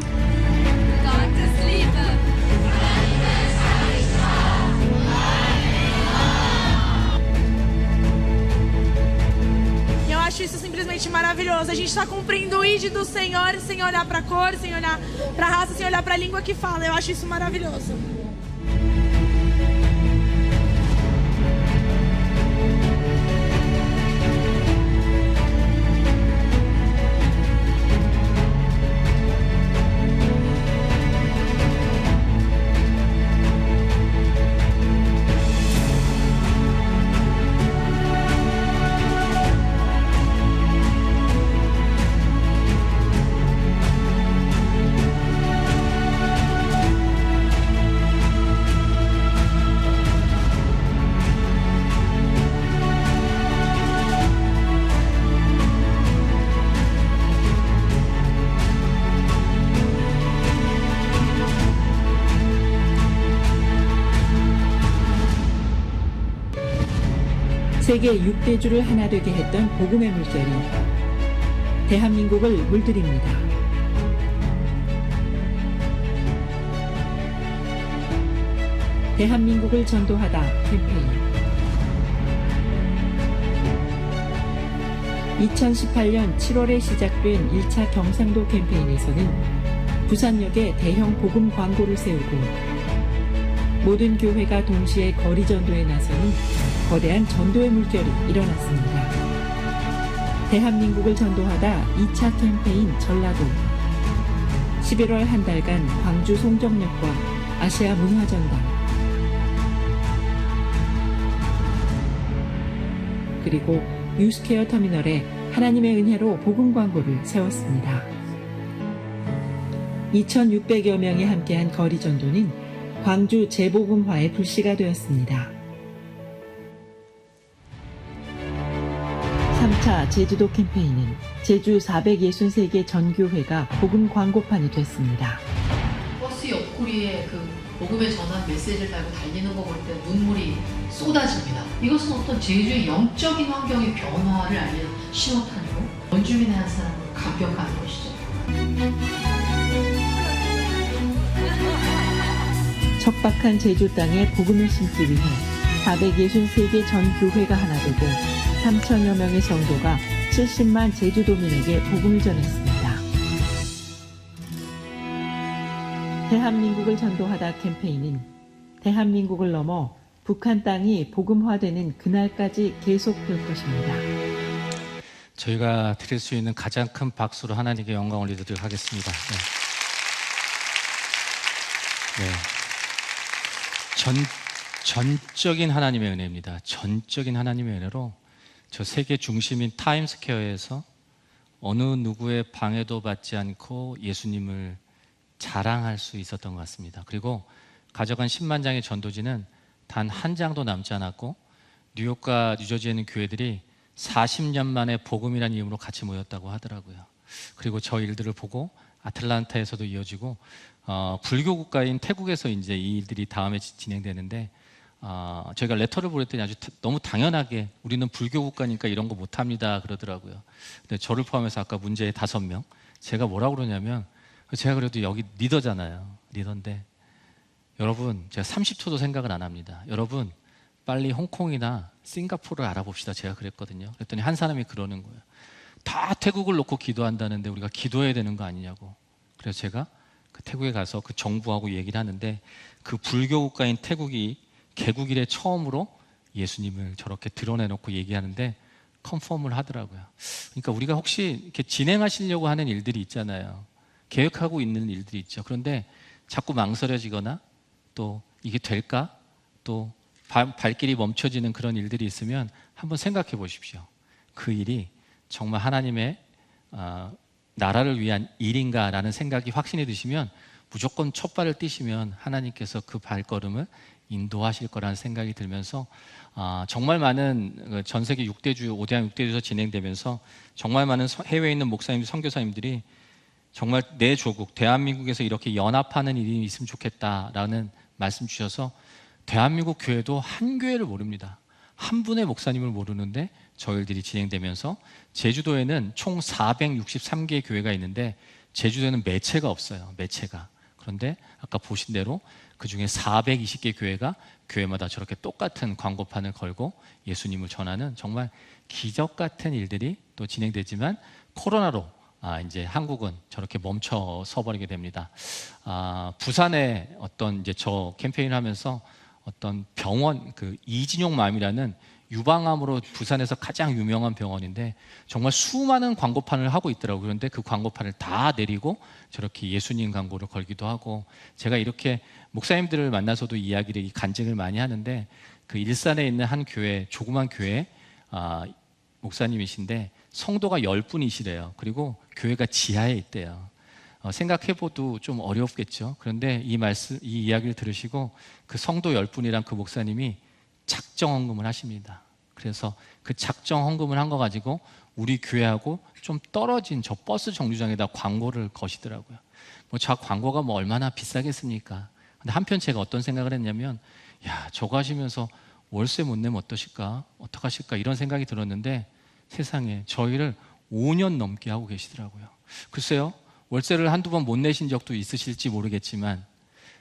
Eu acho isso simplesmente maravilhoso. A gente está cumprindo o ID do Senhor sem olhar para a cor, sem olhar para a raça, sem olhar para a língua que fala. Eu acho isso maravilhoso. 세계 6대주를 하나 되게 했던 복음의 물결이 대한민국을 물들입니다. 대한민국을 전도하다 캠페인 2018년 7월에 시작된 1차 경상도 캠페인에서는 부산역에 대형 복음 광고를 세우고 모든 교회가 동시에 거리 전도에 나서는 거대한 전도의 물결이 일어났습니다. 대한민국을 전도하다 2차 캠페인 전라도 11월 한 달간 광주 송정역과 아시아 문화전당 그리고 유스케어 터미널에 하나님의 은혜로 복음 광고를 세웠습니다. 2,600여 명이 함께한 거리 전도는 광주 재복음화의 불씨가 되었습니다. 3차 제주도 캠페인은 제주 463개 전교회가 복음 광고판이 됐습니다. 버스 옆구리에 그 복음의 전한 메시지를 달고 달리는 거 볼 때 눈물이 쏟아집니다. 이것은 어떤 제주의 영적인 환경의 변화를 알리는 신호탄이고 원주민의 한 사람으로 감격하는 것이죠. 척박한 제주 땅에 복음을 심기 위해 463개 전 교회가 하나 되고 3천여 명의 성도가 70만 제주도민에게 복음을 전했습니다. 대한민국을 전도하다 캠페인은 대한민국을 넘어 북한 땅이 복음화되는 그날까지 계속될 것입니다. 저희가 드릴 수 있는 가장 큰 박수로 하나님께 영광 올리도록 하겠습니다. 네. 전적인 하나님의 은혜입니다. 전적인 하나님의 은혜로 저 세계 중심인 타임스퀘어에서 어느 누구의 방해도 받지 않고 예수님을 자랑할 수 있었던 것 같습니다. 그리고 가져간 10만 장의 전도지는 단 한 장도 남지 않았고 뉴욕과 뉴저지에 있는 교회들이 40년 만에 복음이라는 이름으로 같이 모였다고 하더라고요. 그리고 저 일들을 보고 아틀란타에서도 이어지고 불교 국가인 태국에서 이제 이 일들이 다음에 진행되는데 저희가 레터를 보냈더니 아주 너무 당연하게 우리는 불교 국가니까 이런 거 못합니다 그러더라고요. 근데 저를 포함해서 아까 문제의 5명 제가 뭐라고 그러냐면 제가 그래도 여기 리더잖아요. 리더인데 여러분 제가 30초도 생각을 안 합니다. 여러분 빨리 홍콩이나 싱가포르를 알아봅시다. 제가 그랬거든요. 그랬더니 한 사람이 그러는 거예요. 다 태국을 놓고 기도한다는데 우리가 기도해야 되는 거 아니냐고. 그래서 제가 그 태국에 가서 그 정부하고 얘기를 하는데 그 불교 국가인 태국이 개국 이래 처음으로 예수님을 저렇게 드러내놓고 얘기하는데 컨펌을 하더라고요. 그러니까 우리가 혹시 이렇게 진행하시려고 하는 일들이 있잖아요. 계획하고 있는 일들이 있죠. 그런데 자꾸 망설여지거나 또 이게 될까? 또 발길이 멈춰지는 그런 일들이 있으면 한번 생각해 보십시오. 그 일이 정말 하나님의 나라를 위한 일인가라는 생각이 확신이 드시면 무조건 첫 발을 띄시면 하나님께서 그 발걸음을 인도하실 거라는 생각이 들면서 정말 많은 전 세계 6대주, 5대양 6대주에서 진행되면서 정말 많은 해외에 있는 목사님, 선교사님들이 정말 내 조국, 대한민국에서 이렇게 연합하는 일이 있으면 좋겠다라는 말씀 주셔서 대한민국 교회도 한 교회를 모릅니다. 한 분의 목사님을 모르는데 저일들이 진행되면서 제주도에는 총 463개의 교회가 있는데 제주도에는 매체가 없어요. 매체가. 그런데 아까 보신 대로 그중에 420개 교회가 교회마다 저렇게 똑같은 광고판을 걸고 예수님을 전하는 정말 기적 같은 일들이 또 진행되지만 코로나로 이제 한국은 저렇게 멈춰 서버리게 됩니다. 부산에 어떤 이제 저 캠페인을 하면서 어떤 병원 그 이진용맘이라는 유방암으로 부산에서 가장 유명한 병원인데 정말 수많은 광고판을 하고 있더라고요. 그런데 그 광고판을 다 내리고 저렇게 예수님 광고를 걸기도 하고 제가 이렇게 목사님들을 만나서도 이야기를 간증을 많이 하는데 그 일산에 있는 한 교회 조그만 교회 목사님이신데 성도가 10분이시래요. 그리고 교회가 지하에 있대요. 생각해봐도 좀 어렵겠죠. 그런데 이 이야기를 들으시고 그 성도 10분이랑 그 목사님이 작정 헌금을 하십니다. 그래서 그 작정 헌금을 한 거 가지고 우리 교회하고 좀 떨어진 저 버스 정류장에다 광고를 거시더라고요. 저 광고가 얼마나 비싸겠습니까? 근데 한편 제가 어떤 생각을 했냐면 야, 저거 하시면서 월세 못 내면 어떡하실까 이런 생각이 들었는데 세상에 저희를 5년 넘게 하고 계시더라고요. 글쎄요, 월세를 한두 번 못 내신 적도 있으실지 모르겠지만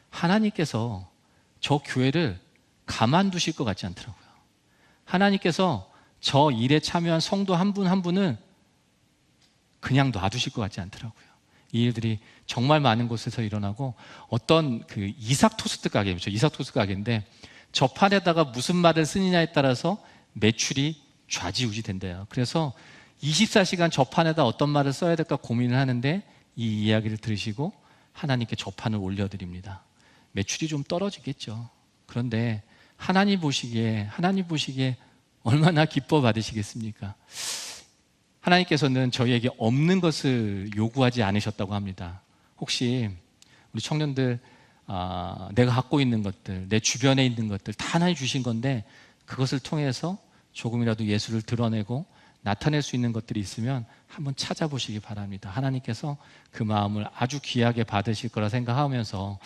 하나님께서 저 교회를 가만두실 것 같지 않더라고요. 하나님께서 저 일에 참여한 성도 한 분 한 분을 그냥 놔두실 것 같지 않더라고요. 이 일들이 정말 많은 곳에서 일어나고 어떤 그 이삭 토스트 가게죠. 이삭 토스트 가게인데 저 판에다가 무슨 말을 쓰느냐에 따라서 매출이 좌지우지 된대요. 그래서 24시간 저 판에다 어떤 말을 써야 될까 고민을 하는데 이 이야기를 들으시고 하나님께 저 판을 올려드립니다. 매출이 좀 떨어지겠죠. 그런데 하나님 보시기에 얼마나 기뻐 받으시겠습니까? 하나님께서는 저희에게 없는 것을 요구하지 않으셨다고 합니다. 혹시 우리 청년들 내가 갖고 있는 것들, 내 주변에 있는 것들 다 하나님 주신 건데 그것을 통해서 조금이라도 예수를 드러내고 나타낼 수 있는 것들이 있으면 한번 찾아보시기 바랍니다. 하나님께서 그 마음을 아주 귀하게 받으실 거라 생각하면서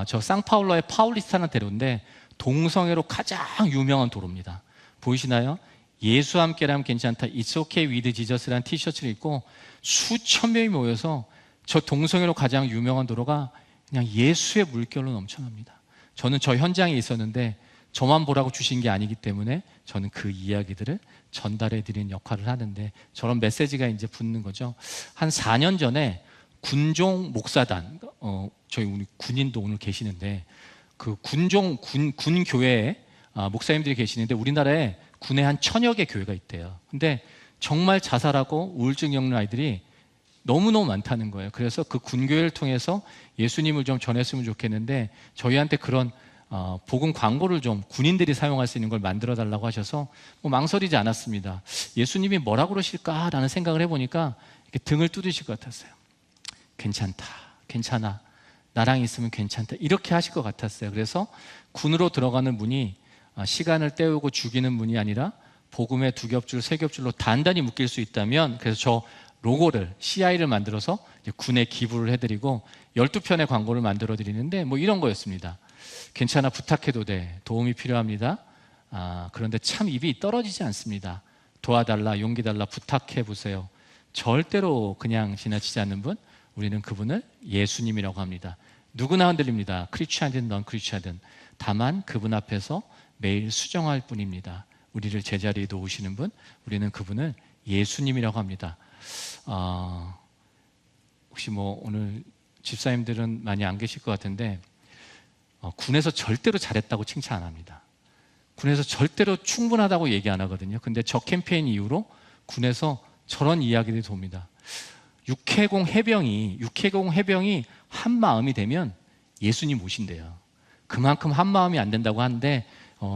저 상파울로의 파울리스타는 대로인데 동성애로 가장 유명한 도로입니다. 보이시나요? 예수와 함께라면 괜찮다, It's okay with Jesus라는 티셔츠를 입고 수천 명이 모여서 저 동성애로 가장 유명한 도로가 그냥 예수의 물결로 넘쳐납니다. 저는 저 현장에 있었는데 저만 보라고 주신 게 아니기 때문에 저는 그 이야기들을 전달해 드리는 역할을 하는데 저런 메시지가 이제 붙는 거죠. 한 4년 전에 군종 목사단, 저희 우리 군인도 오늘 계시는데 그 군 교회에 목사님들이 계시는데 우리나라에 군에 한 1000여 개 교회가 있대요. 근데 정말 자살하고 우울증 겪는 아이들이 너무너무 많다는 거예요. 그래서 그 군교회를 통해서 예수님을 좀 전했으면 좋겠는데 저희한테 그런 복음 광고를 좀 군인들이 사용할 수 있는 걸 만들어 달라고 하셔서 망설이지 않았습니다. 예수님이 뭐라고 그러실까라는 생각을 해보니까 이렇게 등을 두드실 것 같았어요. 괜찮다, 괜찮아, 나랑 있으면 괜찮다 이렇게 하실 것 같았어요. 그래서 군으로 들어가는 문이 시간을 때우고 죽이는 문이 아니라 복음의 2겹줄, 3겹줄로 단단히 묶일 수 있다면 그래서 저 로고를 CI를 만들어서 군에 기부를 해드리고 12편의 광고를 만들어 드리는데 이런 거였습니다. 괜찮아, 부탁해도 돼, 도움이 필요합니다. 그런데 참 입이 떨어지지 않습니다. 도와달라, 용기 달라, 부탁해 보세요. 절대로 그냥 지나치지 않는 분, 우리는 그분을 예수님이라고 합니다. 누구나 흔들립니다. 크리스찬이든 넌 크리스찬이든 다만 그분 앞에서 매일 수정할 뿐입니다. 우리를 제자리에 놓으시는 분, 우리는 그분을 예수님이라고 합니다. 혹시 오늘 집사님들은 많이 안 계실 것 같은데 군에서 절대로 잘했다고 칭찬 안 합니다. 군에서 절대로 충분하다고 얘기 안 하거든요. 근데 저 캠페인 이후로 군에서 저런 이야기들이 돕니다. 육해공 해병이 한 마음이 되면 예수님 오신대요. 그만큼 한 마음이 안 된다고 하는데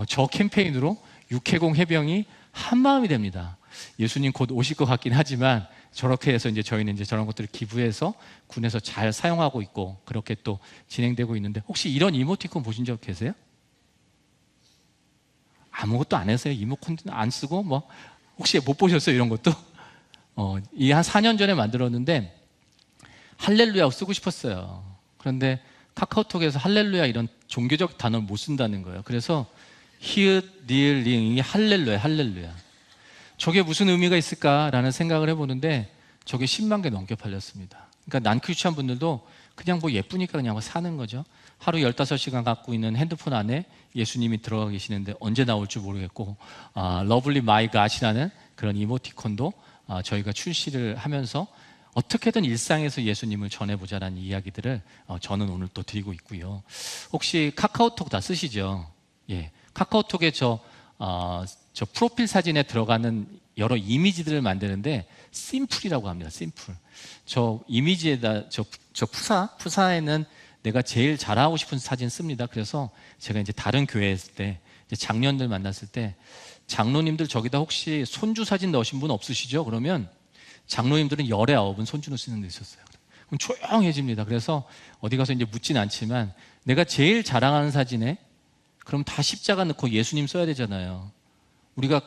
저 캠페인으로 육해공 해병이 한 마음이 됩니다. 예수님 곧 오실 것 같긴 하지만 저렇게 해서 이제 저희는 이제 저런 것들을 기부해서 군에서 잘 사용하고 있고 그렇게 또 진행되고 있는데, 혹시 이런 이모티콘 보신 적 계세요? 아무것도 안 했어요. 이모티콘 안 쓰고 뭐 혹시 못 보셨어요? 이런 것도? 이 한 4년 전에 만들었는데 할렐루야 쓰고 싶었어요. 그런데 카카오톡에서 할렐루야 이런 종교적 단어를 못 쓴다는 거예요. 그래서 히읗, 리을, 링이 할렐루야. 저게 무슨 의미가 있을까라는 생각을 해보는데 저게 10만 개 넘게 팔렸습니다. 그러니까 난크리스찬 분들도 그냥 뭐 예쁘니까 그냥 뭐 사는 거죠. 하루 15시간 갖고 있는 핸드폰 안에 예수님이 들어가 계시는데 언제 나올지 모르겠고, 러블리 마이 갓이라는 그런 이모티콘도 저희가 출시를 하면서 어떻게든 일상에서 예수님을 전해보자라는 이야기들을 저는 오늘 또 드리고 있고요. 혹시 카카오톡 다 쓰시죠? 예, 카카오톡에 저 프로필 사진에 들어가는 여러 이미지들을 만드는데 심플이라고 합니다. 심플. 저 이미지에다 저 푸사에는 내가 제일 잘하고 싶은 사진 씁니다. 그래서 제가 이제 다른 교회에 있을 때 이제 장년들 만났을 때, 장로님들 저기다 혹시 손주 사진 넣으신 분 없으시죠? 그러면 장로님들은 19은 손주를 쓰는 데 있었어요. 그럼 조용해집니다. 그래서 어디 가서 이제 묻진 않지만 내가 제일 자랑하는 사진에 그럼 다 십자가 넣고 예수님 써야 되잖아요. 우리가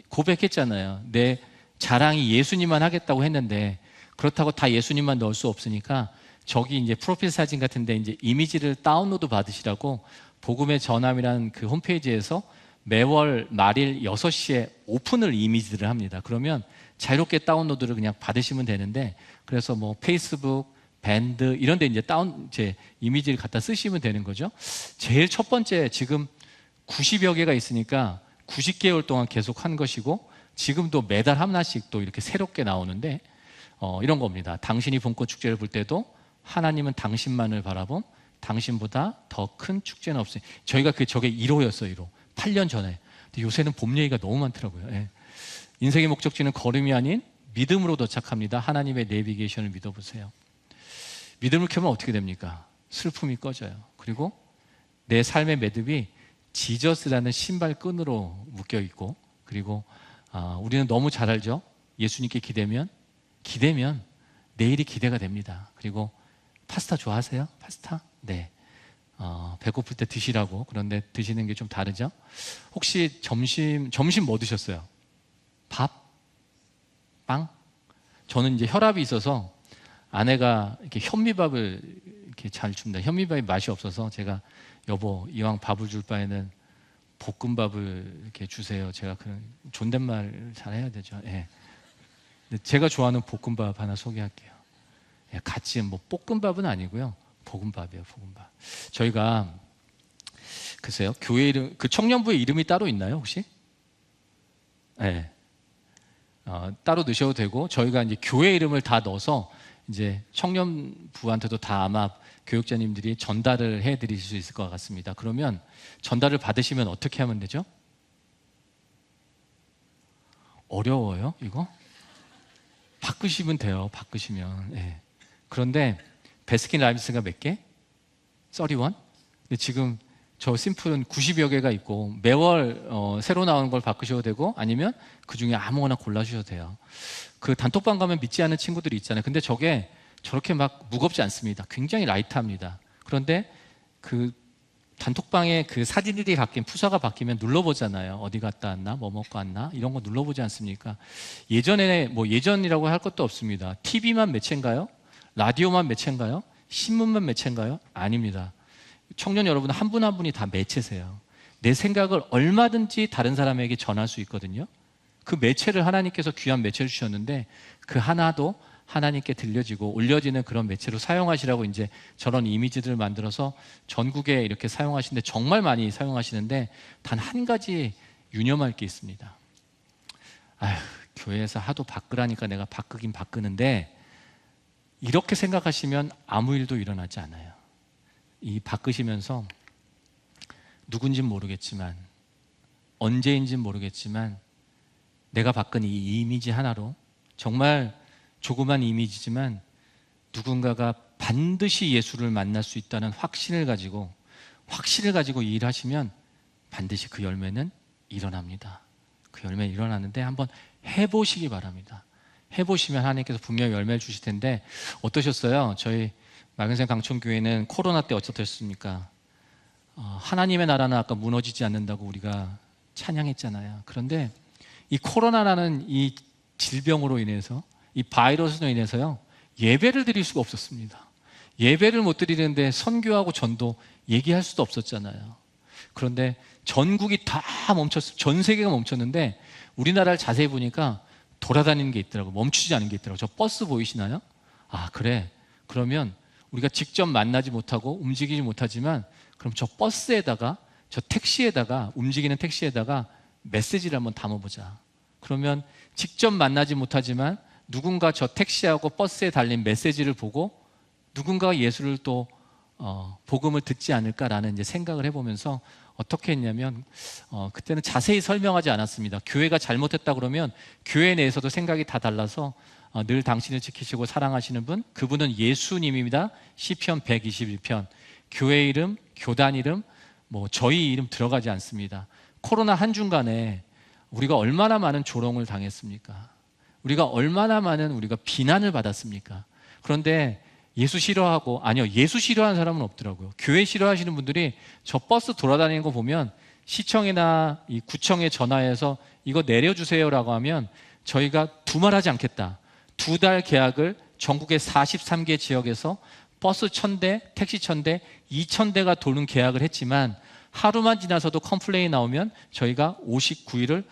고백했잖아요. 내 자랑이 예수님만 하겠다고 했는데 그렇다고 다 예수님만 넣을 수 없으니까 저기 이제 프로필 사진 같은데 이제 이미지를 다운로드 받으시라고 복음의 전함이라는 그 홈페이지에서 매월 말일 6시에 오픈을 이미지를 합니다. 그러면 자유롭게 다운로드를 그냥 받으시면 되는데, 그래서 뭐 페이스북, 밴드 이런 데 이제 제 이미지를 갖다 쓰시면 되는 거죠. 제일 첫 번째 지금 90여 개가 있으니까 90개월 동안 계속 한 것이고, 지금도 매달 하나씩 또 이렇게 새롭게 나오는데 이런 겁니다. 당신이 봄꽃 축제를 볼 때도 하나님은 당신만을 바라봄, 당신보다 더 큰 축제는 없으니. 저희가 저게 1호였어요. 1호. 8년 전에. 근데 요새는 봄 얘기가 너무 많더라고요. 예. 인생의 목적지는 걸음이 아닌 믿음으로 도착합니다. 하나님의 내비게이션을 믿어보세요. 믿음을 켜면 어떻게 됩니까? 슬픔이 꺼져요. 그리고 내 삶의 매듭이 지저스라는 신발끈으로 묶여 있고, 그리고 우리는 너무 잘 알죠? 예수님께 기대면 내일이 기대가 됩니다. 그리고 파스타 좋아하세요? 파스타? 네. 배고플 때 드시라고. 그런데 드시는 게 좀 다르죠? 혹시 점심 뭐 드셨어요? 밥? 빵? 저는 이제 혈압이 있어서 아내가 이렇게 현미밥을 이렇게 잘 줍니다. 현미밥이 맛이 없어서 제가 여보 이왕 밥을 줄 바에는 볶음밥을 이렇게 주세요. 제가 그런 존댓말 잘 해야 되죠. 예. 제가 좋아하는 볶음밥 하나 소개할게요. 예, 같이 뭐 볶음밥은 아니고요. 볶음밥이에요. 볶음밥. 저희가 글쎄요. 교회 이름, 그 청년부의 이름이 따로 있나요 혹시? 네. 따로 넣으셔도 되고, 저희가 이제 교회 이름을 다 넣어서 이제 청년부한테도 다 아마 교육자님들이 전달을 해드릴 수 있을 것 같습니다. 그러면 전달을 받으시면 어떻게 하면 되죠? 어려워요 이거? 바꾸시면 돼요. 바꾸시면. 네. 그런데 베스킨 라빈스가 몇 개? 31? 근데 지금 저 심플은 90여 개가 있고 매월 새로 나오는 걸 바꾸셔도 되고, 아니면 그 중에 아무거나 골라주셔도 돼요. 그 단톡방 가면 믿지 않는 친구들이 있잖아요. 근데 저게 저렇게 막 무겁지 않습니다. 굉장히 라이트합니다. 그런데 그 단톡방에 그 사진들이 바뀐 푸사가 바뀌면 눌러보잖아요. 어디 갔다 왔나, 뭐 먹고 왔나, 이런 거 눌러보지 않습니까? 예전에 뭐 예전이라고 할 것도 없습니다. TV만 매체인가요? 라디오만 매체인가요? 신문만 매체인가요? 아닙니다. 청년 여러분 한 분 한 분이 다 매체세요. 내 생각을 얼마든지 다른 사람에게 전할 수 있거든요. 그 매체를 하나님께서 귀한 매체를 주셨는데 그 하나도 하나님께 들려지고 올려지는 그런 매체로 사용하시라고 이제 저런 이미지들을 만들어서 전국에 이렇게 사용하시는데, 정말 많이 사용하시는데 단 한 가지 유념할 게 있습니다. 아휴, 교회에서 하도 바꾸라니까 내가 바꾸긴 바꾸는데, 이렇게 생각하시면 아무 일도 일어나지 않아요. 이 바꾸시면서 누군진 모르겠지만 언제인지는 모르겠지만 내가 바꾼 이 이미지 하나로 정말 조그만 이미지지만 누군가가 반드시 예수를 만날 수 있다는 확신을 가지고 이 일하시면 반드시 그 열매는 일어납니다. 그 열매는 일어나는데 한번 해보시기 바랍니다. 해보시면 하나님께서 분명히 열매를 주실 텐데 어떠셨어요? 저희 맑은샘 강촌교회는 코로나 때 어떻습니까? 하나님의 나라는 아까 무너지지 않는다고 우리가 찬양했잖아요. 그런데 이 코로나라는 이 질병으로 인해서 이 바이러스로 인해서요 예배를 드릴 수가 없었습니다. 예배를 못 드리는데 선교하고 전도 얘기할 수도 없었잖아요. 그런데 전국이 다 멈췄어요. 전 세계가 멈췄는데 우리나라를 자세히 보니까 돌아다니는 게 있더라고요. 멈추지 않은 게 있더라고요. 저 버스 보이시나요? 아 그래. 그러면 우리가 직접 만나지 못하고 움직이지 못하지만 그럼 저 버스에다가 저 택시에다가 움직이는 택시에다가 메시지를 한번 담아보자. 그러면 직접 만나지 못하지만 누군가 저 택시하고 버스에 달린 메시지를 보고 누군가가 예수를 또 복음을 듣지 않을까라는 이제 생각을 해보면서 어떻게 했냐면 그때는 자세히 설명하지 않았습니다. 교회가 잘못했다 그러면 교회 내에서도 생각이 다 달라서 늘 당신을 지키시고 사랑하시는 분 그분은 예수님입니다. 시편 121편 교회 이름, 교단 이름, 뭐 저희 이름 들어가지 않습니다. 코로나 한 주간에 우리가 얼마나 많은 조롱을 당했습니까? 우리가 얼마나 많은 우리가 비난을 받았습니까? 그런데 예수 싫어하고 예수 싫어하는 사람은 없더라고요. 교회 싫어하시는 분들이 저 버스 돌아다니는 거 보면 시청이나 이 구청에 전화해서 이거 내려주세요라고 하면 저희가 두말하지 않겠다. 2달 계약을 전국의 43개 지역에서 버스 1000대, 택시 1000대, 2000대가 도는 계약을 했지만 하루만 지나서도 컴플레인이 나오면 저희가 59일을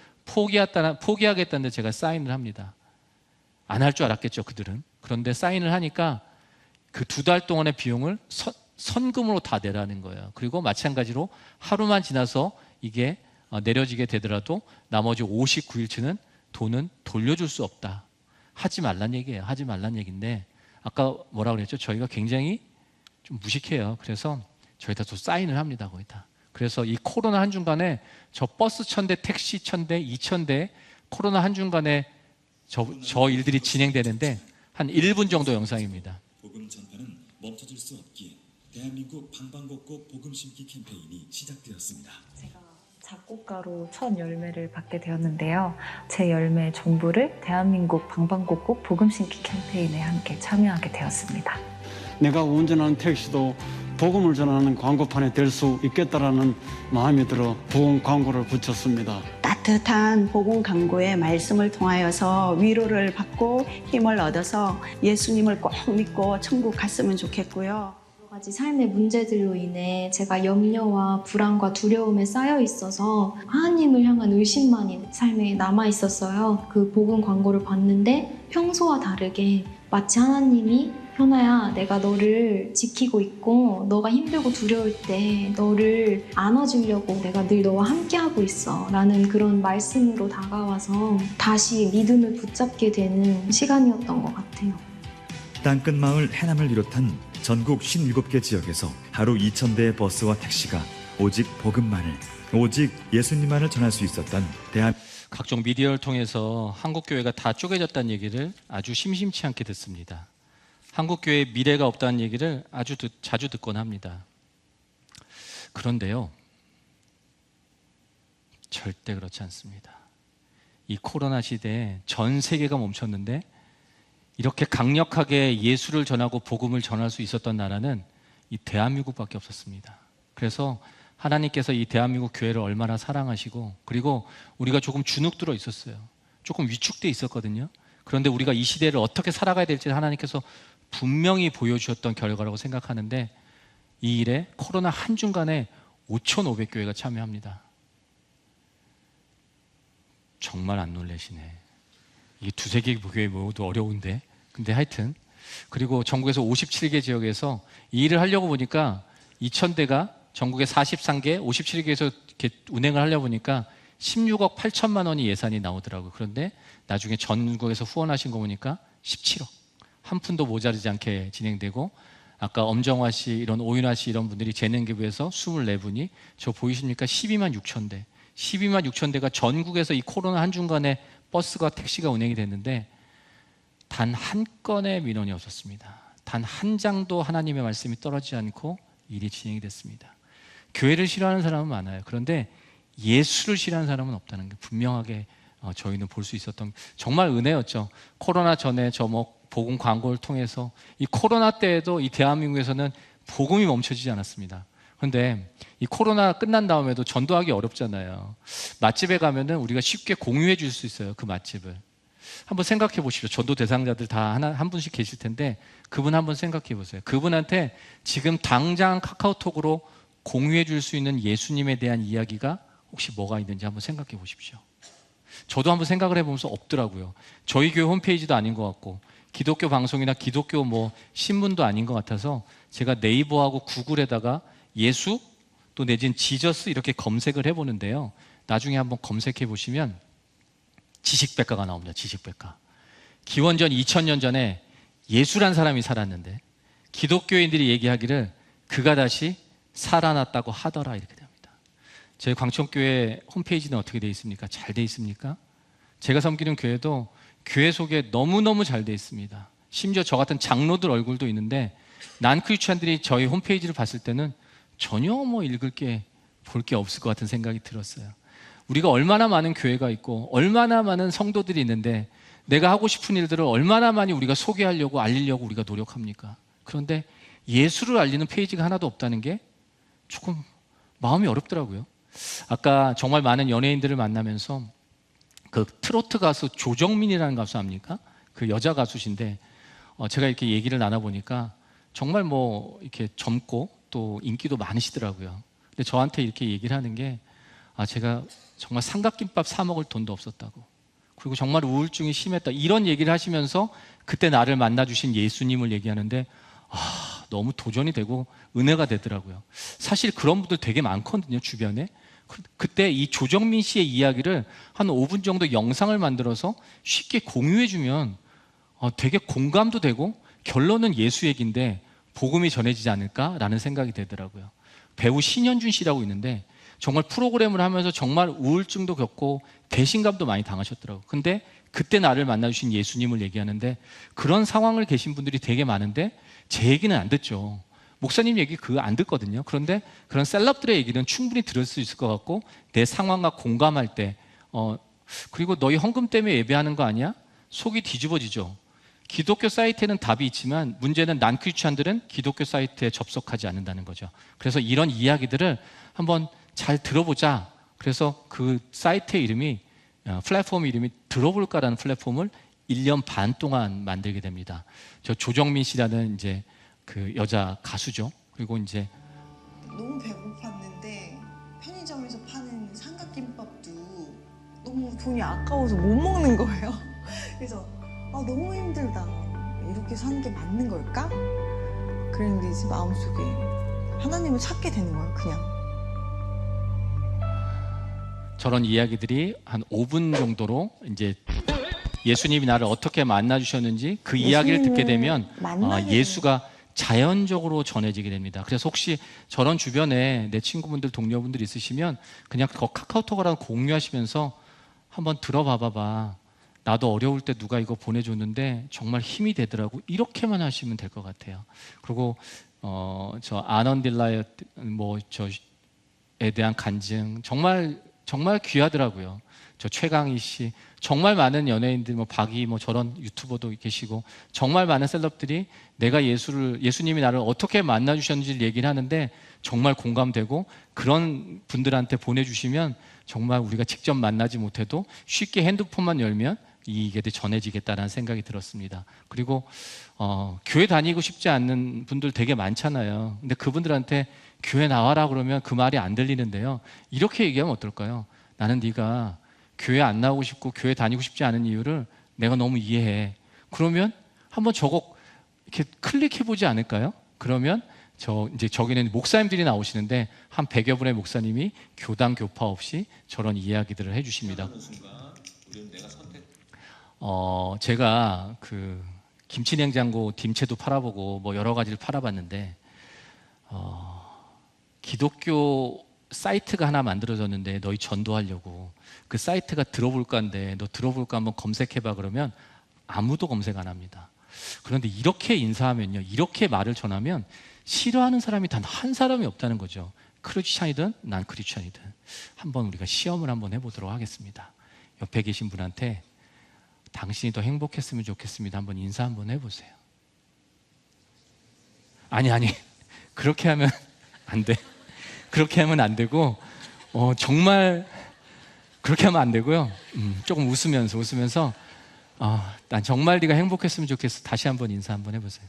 포기하겠다는데 제가 사인을 합니다. 안 할 줄 알았겠죠, 그들은. 그런데 사인을 하니까 그 2달 동안의 비용을 선금으로 다 내라는 거예요. 그리고 마찬가지로 하루만 지나서 이게 내려지게 되더라도 나머지 59일치는 돈은 돌려줄 수 없다. 하지 말란 얘기예요. 하지 말란 얘기인데 아까 뭐라고 그랬죠? 저희가 굉장히 좀 무식해요. 그래서 저희가 또 사인을 합니다. 거의 다. 그래서 이 코로나 한 주간에 저 버스 1000대, 택시 1000대, 2000대 코로나 한 주간에 저 일들이 진행되는데 한 1분 정도 영상입니다. 복음 전파는 멈춰질 수 없기에 대한민국 방방곡곡 복음 심기 캠페인이 시작되었습니다. 제가 작곡가로 첫 열매를 받게 되었는데요. 제 열매의 전부를 대한민국 방방곡곡 복음 심기 캠페인에 함께 참여하게 되었습니다. 내가 운전하는 택시도 복음을 전하는 광고판에 될 수 있겠다라는 마음이 들어 복음 광고를 붙였습니다. 따뜻한 복음 광고의 말씀을 통하여서 위로를 받고 힘을 얻어서 예수님을 꼭 믿고 천국 갔으면 좋겠고요. 여러 가지 삶의 문제들로 인해 제가 염려와 불안과 두려움에 쌓여 있어서 하나님을 향한 의심만이 삶에 남아 있었어요. 그 복음 광고를 봤는데 평소와 다르게 마치 하나님이 현아야, 내가 너를 지키고 있고 너가 힘들고 두려울 때 너를 안아주려고 내가 늘 너와 함께하고 있어 라는 그런 말씀으로 다가와서 다시 믿음을 붙잡게 되는 시간이었던 것 같아요. 땅끝마을 해남을 비롯한 전국 57개 지역에서 하루 2000대의 버스와 택시가 오직 복음만을, 오직 예수님만을 전할 수 있었던 각종 미디어를 통해서 한국교회가 다 쪼개졌다는 얘기를 아주 심심치 않게 듣습니다. 한국교회에 미래가 없다는 얘기를 아주 자주 듣곤 합니다. 그런데요, 절대 그렇지 않습니다. 이 코로나 시대에 전 세계가 멈췄는데 이렇게 강력하게 예수를 전하고 복음을 전할 수 있었던 나라는 이 대한민국밖에 없었습니다. 그래서 하나님께서 이 대한민국 교회를 얼마나 사랑하시고 그리고 우리가 조금 주눅들어 있었어요. 조금 위축돼 있었거든요. 그런데 우리가 이 시대를 어떻게 살아가야 될지 하나님께서 분명히 보여주셨던 결과라고 생각하는데 이 일에 코로나 한 주간에 5,500교회가 참여합니다. 정말 안 놀라시네. 이게 두세 개 교회 모두 어려운데. 근데 하여튼 그리고 전국에서 57개 지역에서 이 일을 하려고 보니까 2,000대가 전국의 43개, 57개에서 이렇게 운행을 하려고 보니까 16억 8천만 원이 예산이 나오더라고요. 그런데 나중에 전국에서 후원하신 거 보니까 17억. 한 푼도 모자르지 않게 진행되고 아까 엄정화 씨, 이런 오윤아 씨 이런 분들이 재능기부에서 24분이 저 보이십니까? 12만 6천 대. 12만 6천 대가 전국에서 이 코로나 한중간에 버스가 택시가 운행이 됐는데 단 한 건의 민원이 없었습니다. 단 한 장도 하나님의 말씀이 떨어지지 않고 일이 진행이 됐습니다. 교회를 싫어하는 사람은 많아요. 그런데 예수를 싫어하는 사람은 없다는 게 분명하게 저희는 볼 수 있었던 정말 은혜였죠. 코로나 전에 저 복음 광고를 통해서 이 코로나 때에도 이 대한민국에서는 복음이 멈춰지지 않았습니다. 그런데 이 코로나 끝난 다음에도 전도하기 어렵잖아요. 맛집에 가면은 우리가 쉽게 공유해 줄 수 있어요. 그 맛집을. 한번 생각해 보십시오. 전도 대상자들 다 한 분씩 계실 텐데 그분 한번 생각해 보세요. 그분한테 지금 당장 카카오톡으로 공유해 줄 수 있는 예수님에 대한 이야기가 혹시 뭐가 있는지 한번 생각해 보십시오. 저도 한번 생각을 해보면서 없더라고요. 저희 교회 홈페이지도 아닌 것 같고 기독교 방송이나 기독교 신문도 아닌 것 같아서 제가 네이버하고 구글에다가 예수 또 내지는 지저스 이렇게 검색을 해보는데요. 나중에 한번 검색해 보시면 지식백과가 나옵니다. 지식백과. 기원전 2000년 전에 예수란 사람이 살았는데 기독교인들이 얘기하기를 그가 다시 살아났다고 하더라 이렇게 됩니다. 저희 광천교회 홈페이지는 어떻게 되어 있습니까? 잘 되어 있습니까? 제가 섬기는 교회도 교회 소개 너무너무 잘 되어 있습니다. 심지어 저 같은 장로들 얼굴도 있는데 난크리스찬들이 저희 홈페이지를 봤을 때는 전혀 읽을 게 볼 게 없을 것 같은 생각이 들었어요. 우리가 얼마나 많은 교회가 있고 얼마나 많은 성도들이 있는데 내가 하고 싶은 일들을 얼마나 많이 우리가 소개하려고 알리려고 우리가 노력합니까? 그런데 예수를 알리는 페이지가 하나도 없다는 게 조금 마음이 어렵더라고요. 아까 정말 많은 연예인들을 만나면서 그 트로트 가수 조정민이라는 가수 압니까? 그 여자 가수신데 제가 이렇게 얘기를 나눠보니까 정말 이렇게 젊고 또 인기도 많으시더라고요. 근데 저한테 이렇게 얘기를 하는 게 제가 정말 삼각김밥 사 먹을 돈도 없었다고, 그리고 정말 우울증이 심했다 이런 얘기를 하시면서 그때 나를 만나주신 예수님을 얘기하는데 너무 도전이 되고 은혜가 되더라고요. 사실 그런 분들 되게 많거든요, 주변에. 그때 이 조정민 씨의 이야기를 한 5분 정도 영상을 만들어서 쉽게 공유해주면 되게 공감도 되고 결론은 예수 얘기인데 복음이 전해지지 않을까라는 생각이 되더라고요. 배우 신현준 씨라고 있는데 정말 프로그램을 하면서 정말 우울증도 겪고 배신감도 많이 당하셨더라고요. 근데 그때 나를 만나주신 예수님을 얘기하는데 그런 상황을 계신 분들이 되게 많은데 제 얘기는 안 듣죠. 목사님 얘기 그거 안 듣거든요. 그런데 그런 셀럽들의 얘기는 충분히 들을 수 있을 것 같고 내 상황과 공감할 때 그리고 너희 헌금 때문에 예배하는 거 아니야? 속이 뒤집어지죠. 기독교 사이트에는 답이 있지만 문제는 난크리스찬들은 기독교 사이트에 접속하지 않는다는 거죠. 그래서 이런 이야기들을 한번 잘 들어보자. 그래서 그 사이트의 이름이 플랫폼 이름이 들어볼까라는 플랫폼을 1년 반 동안 만들게 됩니다. 저 조정민 씨라는 이제 그 여자 가수죠. 그리고 이제 너무 배고팠는데 편의점에서 파는 삼각김밥도 너무 돈이 아까워서 못 먹는 거예요. 그래서 너무 힘들다. 이렇게 사는 게 맞는 걸까? 그랬는데 이제 마음속에 하나님을 찾게 되는 거예요, 그냥. 저런 이야기들이 한 5분 정도로 이제 예수님이 나를 어떻게 만나주셨는지 그 이야기를 듣게 되면 예수가 자연적으로 전해지게 됩니다. 그래서 혹시 저런 주변에 내 친구분들, 동료분들 있으시면 그냥 카카오톡으로 공유하시면서 한번 들어봐봐. 나도 어려울 때 누가 이거 보내줬는데 정말 힘이 되더라고. 이렇게만 하시면 될 것 같아요. 그리고 저 아넌딜라의 저에 대한 간증 정말 귀하더라고요. 저 최강희 씨, 정말 많은 연예인들, 박이 저런 유튜버도 계시고 정말 많은 셀럽들이 내가 예수님이 나를 어떻게 만나 주셨는지를 얘기를 하는데 정말 공감되고 그런 분들한테 보내주시면 정말 우리가 직접 만나지 못해도 쉽게 핸드폰만 열면 이게 전해지겠다라는 생각이 들었습니다. 그리고 교회 다니고 싶지 않는 분들 되게 많잖아요. 근데 그분들한테 교회 나와라 그러면 그 말이 안 들리는데요. 이렇게 얘기하면 어떨까요? 나는 네가 교회 안 나오고 싶고 교회 다니고 싶지 않은 이유를 내가 너무 이해해. 그러면 한번 저거 이렇게 클릭해 보지 않을까요? 그러면 이제 저기는 목사님들이 나오시는데 한 100여 분의 목사님이 교당 교파 없이 저런 이야기들을 해주십니다. 제가 그 김치냉장고 딤채도 팔아보고 여러 가지를 팔아봤는데 기독교 사이트가 하나 만들어졌는데 너희 전도하려고 그 사이트가 들어볼까인데 너 들어볼까 한번 검색해봐 그러면 아무도 검색 안 합니다. 그런데 이렇게 인사하면요, 이렇게 말을 전하면 싫어하는 사람이 단 한 사람이 없다는 거죠. 크리스찬이든 난 크리스찬이든 한번 우리가 시험을 한번 해보도록 하겠습니다. 옆에 계신 분한테 당신이 더 행복했으면 좋겠습니다. 한번 인사 한번 해보세요. 아니 그렇게 하면 안 돼. 그렇게 하면 안 되고 정말 그렇게 하면 안 되고요. 조금 웃으면서 난 정말 네가 행복했으면 좋겠어. 다시 한번 인사 한번 해보세요.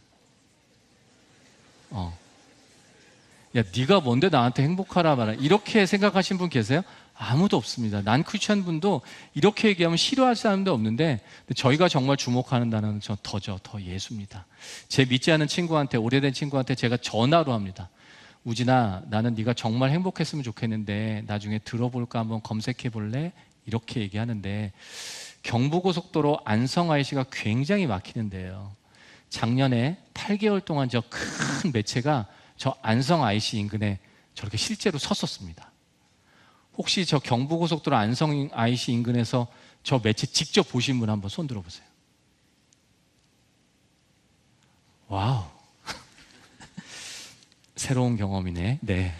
야, 네가 뭔데 나한테 행복하라 말아. 이렇게 생각하신 분 계세요? 아무도 없습니다. 난 크리스천 분도 이렇게 얘기하면 싫어할 사람도 없는데 저희가 정말 주목하는 단어는 더 예수입니다. 제 믿지 않은 친구한테, 오래된 친구한테 제가 전화로 합니다. 우진아, 나는 네가 정말 행복했으면 좋겠는데 나중에 들어볼까 한번 검색해 볼래? 이렇게 얘기하는데 경부고속도로 안성 IC가 굉장히 막히는데요. 작년에 8개월 동안 저 큰 매체가 저 안성 IC 인근에 저렇게 실제로 섰었습니다. 혹시 저 경부고속도로 안성 IC 인근에서 저 매체 직접 보신 분 한번 손 들어보세요. 와우. 새로운 경험이네. 네.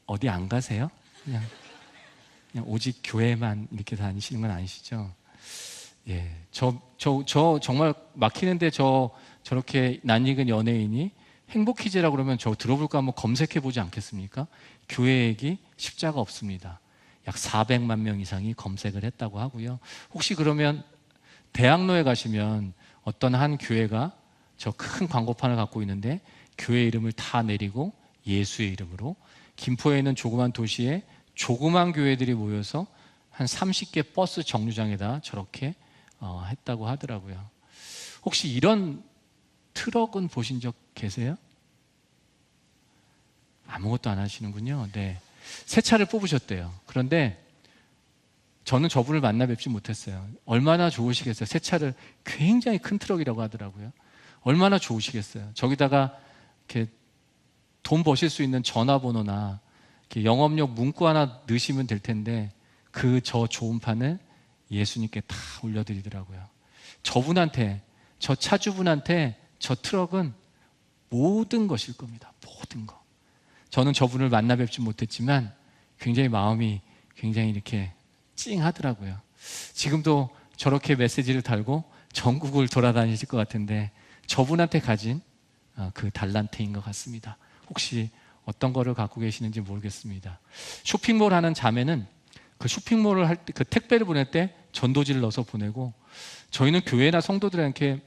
어디 안 가세요? 그냥 오직 교회만 이렇게 다니시는 건 아니시죠? 예. 저 정말 막히는데 저렇게 낯익은 연예인이 행복희재라 그러면 저 들어볼까 한번 검색해 보지 않겠습니까? 교회 얘기 십자가 없습니다. 약 400만 명 이상이 검색을 했다고 하고요. 혹시 그러면 대학로에 가시면 어떤 한 교회가 저 큰 광고판을 갖고 있는데 교회 이름을 다 내리고 예수의 이름으로 김포에 있는 조그만 도시에 조그만 교회들이 모여서 한 30개 버스 정류장에다 저렇게 했다고 하더라고요. 혹시 이런 트럭은 보신 적 계세요? 아무것도 안 하시는군요. 네. 새 차를 뽑으셨대요. 그런데 저는 저분을 만나 뵙지 못했어요. 얼마나 좋으시겠어요. 새 차를 굉장히 큰 트럭이라고 하더라고요. 얼마나 좋으시겠어요. 저기다가 이렇게 돈 버실 수 있는 전화번호나 이렇게 영업용 문구 하나 넣으시면 될 텐데 저 좋은 판을 예수님께 다 올려드리더라고요. 저분한테, 저 차주분한테 저 트럭은 모든 것일 겁니다. 모든 거. 저는 저분을 만나 뵙지 못했지만 굉장히 마음이 굉장히 이렇게 찡하더라고요. 지금도 저렇게 메시지를 달고 전국을 돌아다니실 것 같은데 저분한테 가진 그 달란트인 것 같습니다. 혹시 어떤 거를 갖고 계시는지 모르겠습니다. 쇼핑몰 하는 자매는 그 쇼핑몰을 할 때, 그 택배를 보낼 때 전도지를 넣어서 보내고 저희는 교회나 성도들에게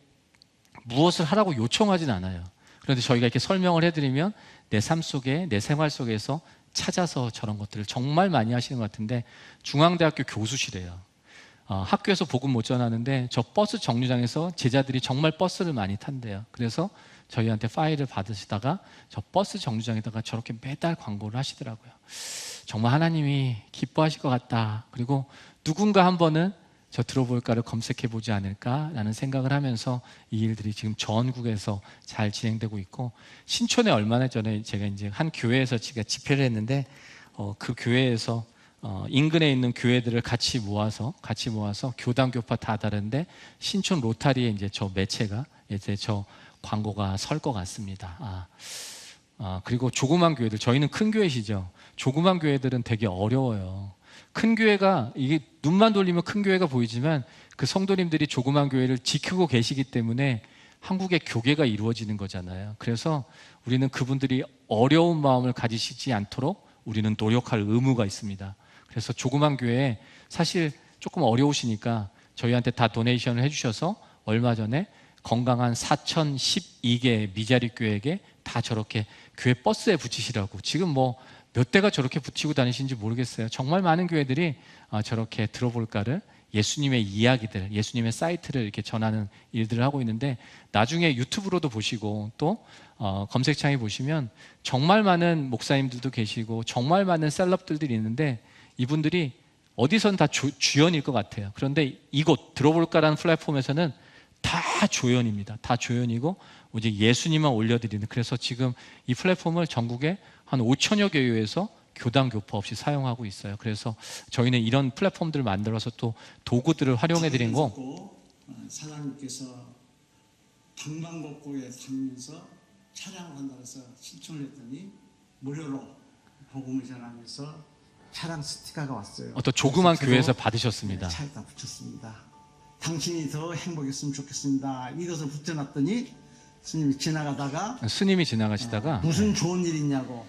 무엇을 하라고 요청하진 않아요. 그런데 저희가 이렇게 설명을 해드리면 내 삶 속에, 내 생활 속에서 찾아서 저런 것들을 정말 많이 하시는 것 같은데 중앙대학교 교수시래요. 학교에서 복음 못 전하는데 저 버스 정류장에서 제자들이 정말 버스를 많이 탄대요. 그래서 저희한테 파일을 받으시다가 저 버스 정류장에다가 저렇게 매달 광고를 하시더라고요. 정말 하나님이 기뻐하실 것 같다. 그리고 누군가 한 번은 저 들어볼까를 검색해 보지 않을까라는 생각을 하면서 이 일들이 지금 전국에서 잘 진행되고 있고, 신촌에 얼마 전에 제가 이제 한 교회에서 제가 집회를 했는데 그 교회에서 인근에 있는 교회들을 같이 모아서 교단 교파 다 다른데 신촌 로타리에 이제 저 매체가 이제 저 광고가 설 것 같습니다. 그리고 조그만 교회들, 저희는 큰 교회시죠. 조그만 교회들은 되게 어려워요. 큰 교회가 이게 눈만 돌리면 큰 교회가 보이지만 그 성도님들이 조그만 교회를 지키고 계시기 때문에 한국의 교계가 이루어지는 거잖아요. 그래서 우리는 그분들이 어려운 마음을 가지시지 않도록 우리는 노력할 의무가 있습니다. 그래서 조그만 교회에 사실 조금 어려우시니까 저희한테 다 도네이션을 해주셔서 얼마 전에 건강한 4,012개 미자립 교회에게 다 저렇게 교회 버스에 붙이시라고, 지금 뭐 몇 대가 저렇게 붙이고 다니시는지 모르겠어요. 정말 많은 교회들이 저렇게 들어볼까를, 예수님의 이야기들, 예수님의 사이트를 이렇게 전하는 일들을 하고 있는데, 나중에 유튜브로도 보시고 또 검색창에 보시면 정말 많은 목사님들도 계시고 정말 많은 셀럽들이 있는데 이분들이 어디선 다 주연일 것 같아요. 그런데 이곳 들어볼까라는 플랫폼에서는 다 다 조연입니다. 다 조연이고 오직 예수님만 올려드리는. 그래서 지금 이 플랫폼을 전국에 한 5천여 교회에서 교단 교파 없이 사용하고 있어요. 그래서 저희는 이런 플랫폼들을 만들어서 또 도구들을 활용해 드린 거. 사장님께서 방방곡곡에 다니면서 차량을 한다고 해서 신청을 했더니 무료로 복음을 전하면서 차량 스티커가 왔어요. 어떤 조그만 교회에서 받으셨습니다. 차에다 붙였습니다. 당신이 더 행복했으면 좋겠습니다. 이것을 붙여놨더니 스님이 지나가시다가 무슨 좋은 일 있냐고,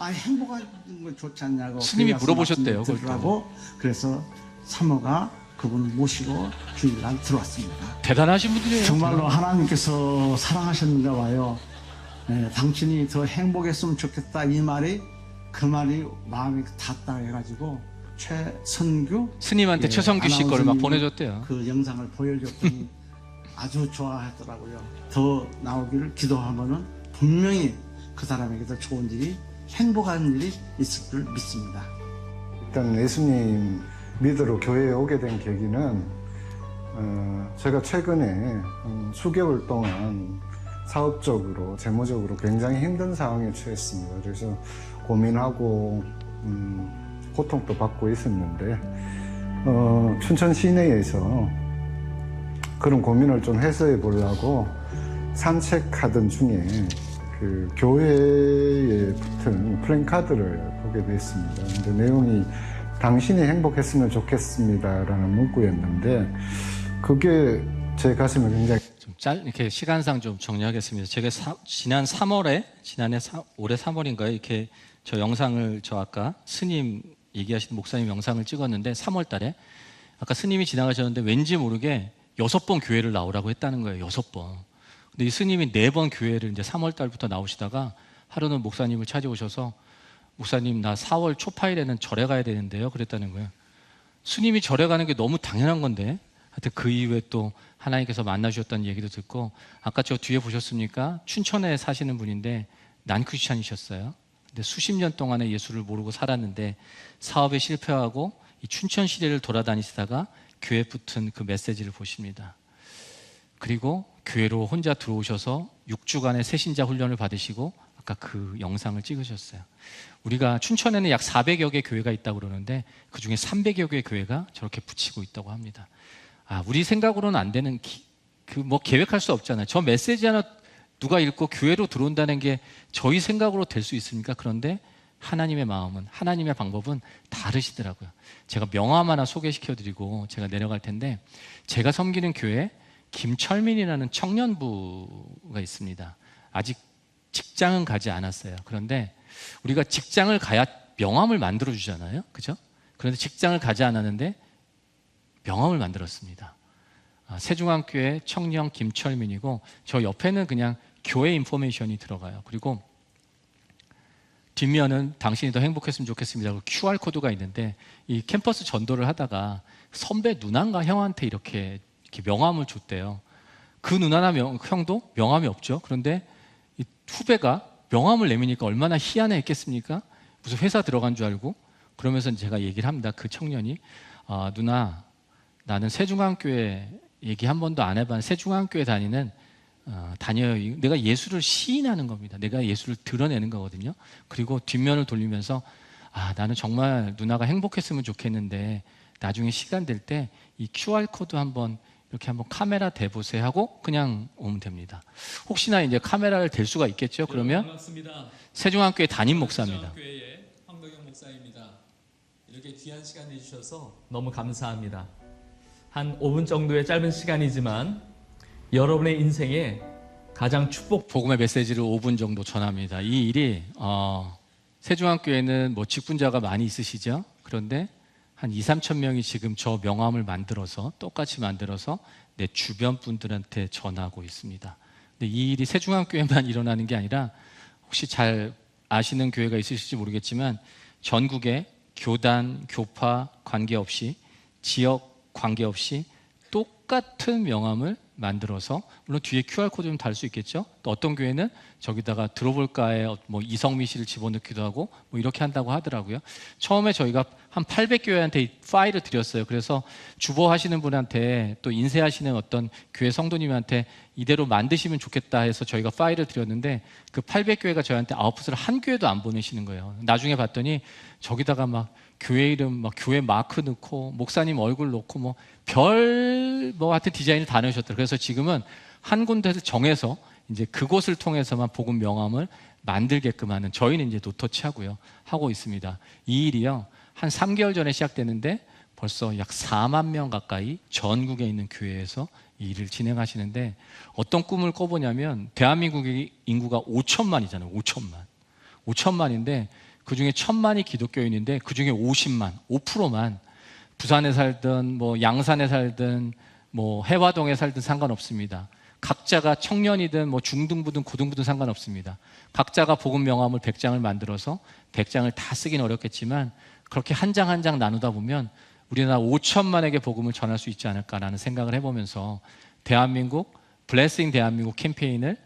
행복한 거 좋지 않냐고 스님이 물어보셨대요. 그러고 그래서 사모가 그분을 모시고 주일날 들어왔습니다. 대단하신 분들이에요. 정말로 하나님께서 사랑하셨는가 봐요. 네, 당신이 더 행복했으면 좋겠다, 이 말이 그 말이 마음에 닿다 해가지고 최선규 스님한테 최선규 씨 거를 막 보내줬대요. 그 영상을 보여줬더니 아주 좋아하더라고요. 더 나오기를 기도하면은 분명히 그 사람에게도 좋은 일이, 행복한 일이 있을 줄 믿습니다. 일단 예수님 믿으러 교회에 오게 된 계기는 제가 최근에 수개월 동안 사업적으로, 재무적으로 굉장히 힘든 상황에 처했습니다. 그래서 고민하고 고통도 받고 있었는데 춘천 시내에서 그런 고민을 좀 해소해 보려고 산책하던 중에 그 교회에 붙은 플랜카드를 보게 됐습니다. 근데 내용이 당신이 행복했으면 좋겠습니다라는 문구였는데 그게 제 가슴에 굉장히 이렇게 시간상 좀 정리하겠습니다. 제가 올해 3월인가요? 이렇게 저 영상을, 저 아까 스님 얘기하시는 목사님 영상을 찍었는데 3월 달에 아까 스님이 지나가셨는데 왠지 모르게 6번 교회를 나오라고 했다는 거예요. 6번. 근데 이 스님이 4번 교회를 이제 3월 달부터 나오시다가 하루는 목사님을 찾아오셔서 목사님, 나 4월 초파일에는 절에 가야 되는데요. 그랬다는 거예요. 스님이 절에 가는 게 너무 당연한 건데, 하여튼 그 이후에 또 하나님께서 만나주셨다는 얘기도 듣고, 아까 저 뒤에 보셨습니까? 춘천에 사시는 분인데 난크리스찬이셨어요. 근데 수십 년 동안에 예수를 모르고 살았는데 사업에 실패하고 이 춘천 시대를 돌아다니시다가 교회 붙은 그 메시지를 보십니다. 그리고 교회로 혼자 들어오셔서 6주간의 새신자 훈련을 받으시고 아까 그 영상을 찍으셨어요. 우리가 춘천에는 약 400여 개 교회가 있다고 그러는데 그중에 300여 개 교회가 저렇게 붙이고 있다고 합니다. 우리 생각으로는 안 되는, 계획할 수 없잖아요. 저 메시지 하나 누가 읽고 교회로 들어온다는 게 저희 생각으로 될 수 있습니까? 그런데 하나님의 마음은, 하나님의 방법은 다르시더라고요. 제가 명함 하나 소개시켜드리고 제가 내려갈 텐데, 제가 섬기는 교회에 김철민이라는 청년부가 있습니다. 아직 직장은 가지 않았어요. 그런데 우리가 직장을 가야 명함을 만들어 주잖아요. 그죠? 그런데 직장을 가지 않았는데 명함을 만들었습니다. 세중앙교회 청년 김철민이고, 저 옆에는 그냥 교회 인포메이션이 들어가요. 그리고 뒷면은 당신이 더 행복했으면 좋겠습니다. QR코드가 있는데, 이 캠퍼스 전도를 하다가 선배 누나인가 형한테 이렇게 명함을 줬대요. 그 누나나 형도 명함이 없죠. 그런데 이 후배가 명함을 내미니까 얼마나 희한했겠습니까? 무슨 회사 들어간 줄 알고. 그러면서 제가 얘기를 합니다. 그 청년이, 누나, 나는 세중앙교회 얘기 한 번도 안 해봤는데 세중앙교회 다녀요. 내가 예수를 시인하는 겁니다. 내가 예수를 드러내는 거거든요. 그리고 뒷면을 돌리면서 나는 정말 누나가 행복했으면 좋겠는데 나중에 시간 될 때 이 QR코드 이렇게 한번 카메라 대보세요 하고 그냥 오면 됩니다. 혹시나 이제 카메라를 댈 수가 있겠죠. 그러면 반갑습니다. 세중앙교회 담임 목사입니다. 세중앙교회의 황덕영 목사입니다. 이렇게 귀한 시간 내주셔서 너무 감사합니다. 한 5분 정도의 짧은 시간이지만 여러분의 인생에 가장 복음의 메시지를 5분 정도 전합니다. 이 일이 세중앙교회는 직분자가 많이 있으시죠? 그런데 한 2-3천 명이 지금 저 명함을 똑같이 만들어서 내 주변 분들한테 전하고 있습니다. 근데 이 일이 세중앙교회만 일어나는 게 아니라, 혹시 잘 아시는 교회가 있으실지 모르겠지만 전국에 교단, 교파 관계없이, 지역 관계없이 똑같은 명함을 만들어서, 물론 뒤에 QR코드 좀 달 수 있겠죠. 또 어떤 교회는 저기다가 들어볼까에 뭐 이성미 씨를 집어넣기도 하고 뭐 이렇게 한다고 하더라고요. 처음에 저희가 한 800교회한테 이 파일을 드렸어요. 그래서 주보 하시는 분한테 또 인쇄하시는 어떤 교회 성도님한테 이대로 만드시면 좋겠다 해서 저희가 파일을 드렸는데, 그 800교회가 저희한테 아웃풋을 한 교회도 안 보내시는 거예요. 나중에 봤더니 저기다가 막 교회 이름, 막 교회 마크 넣고 목사님 얼굴 넣고 뭐 하여튼 디자인을 다 넣으셨더라고요. 그래서 지금은 한 군데를 정해서 이제 그곳을 통해서만 복음 명함을 만들게끔 하는, 저희는 이제 노터치하고요 하고 있습니다. 이 일이요 한 3개월 전에 시작됐는데 벌써 약 4만 명 가까이 전국에 있는 교회에서 이 일을 진행하시는데, 어떤 꿈을 꿔보냐면 대한민국의 인구가 5천만이잖아요. 5천만인데 그중에 1,000만이 기독교인인데 그중에 50만, 5%만 부산에 살든 뭐 양산에 살든 뭐 해화동에 살든 상관없습니다. 각자가 청년이든 뭐 중등부든 고등부든 상관없습니다. 각자가 복음 명함을 100장을 만들어서 100장을 다 쓰긴 어렵겠지만 그렇게 한 장 한 장 나누다 보면 우리나라 5천만에게 복음을 전할 수 있지 않을까라는 생각을 해보면서 대한민국 블레싱 대한민국 캠페인을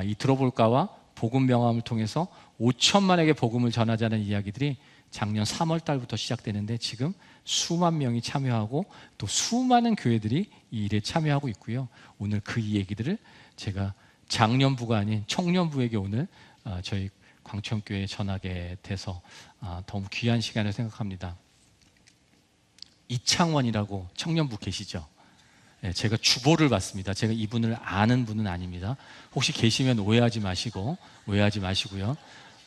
이 들어볼까와 복음 명함을 통해서 5천만에게 복음을 전하자는 이야기들이 작년 3월 달부터 시작되는데 지금 수만 명이 참여하고 또 수많은 교회들이 이 일에 참여하고 있고요. 오늘 그 얘기들을 제가 장년부가 아닌 청년부에게 오늘 저희 광천교회에 전하게 돼서 너무 귀한 시간을 생각합니다. 이창원이라고 청년부 계시죠? 네, 제가 주보를 받습니다. 제가 이분을 아는 분은 아닙니다. 혹시 계시면 오해하지 마시고요.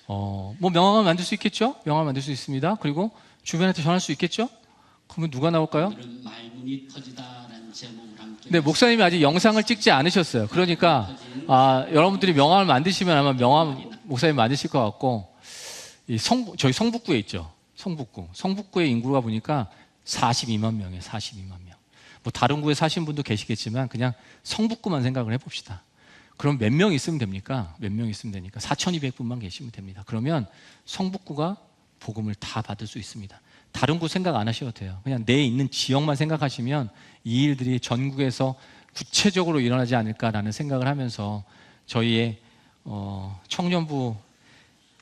뭐 명함을 만들 수 있겠죠? 명함을 만들 수 있습니다. 그리고 주변한테 전할 수 있겠죠? 그러면 누가 나올까요? 말문이 터지다라는 제목을 함께. 네, 목사님이 아직 영상을 찍지 않으셨어요. 그러니까 여러분들이 명함을 만드시면 아마 명함 목사님 만드실 것 같고, 저희 성북구에 있죠. 성북구의 인구가 보니까 42만 명이에요. 42만 명. 뭐 다른 구에 사신 분도 계시겠지만 그냥 성북구만 생각을 해봅시다. 그럼 몇 명 있으면 됩니까? 몇 명 있으면 되니까 4,200분만 계시면 됩니다. 그러면 성북구가 복음을 다 받을 수 있습니다. 다른 곳 생각 안 하셔도 돼요. 그냥 내 있는 지역만 생각하시면 이 일들이 전국에서 구체적으로 일어나지 않을까라는 생각을 하면서 저희의 청년부,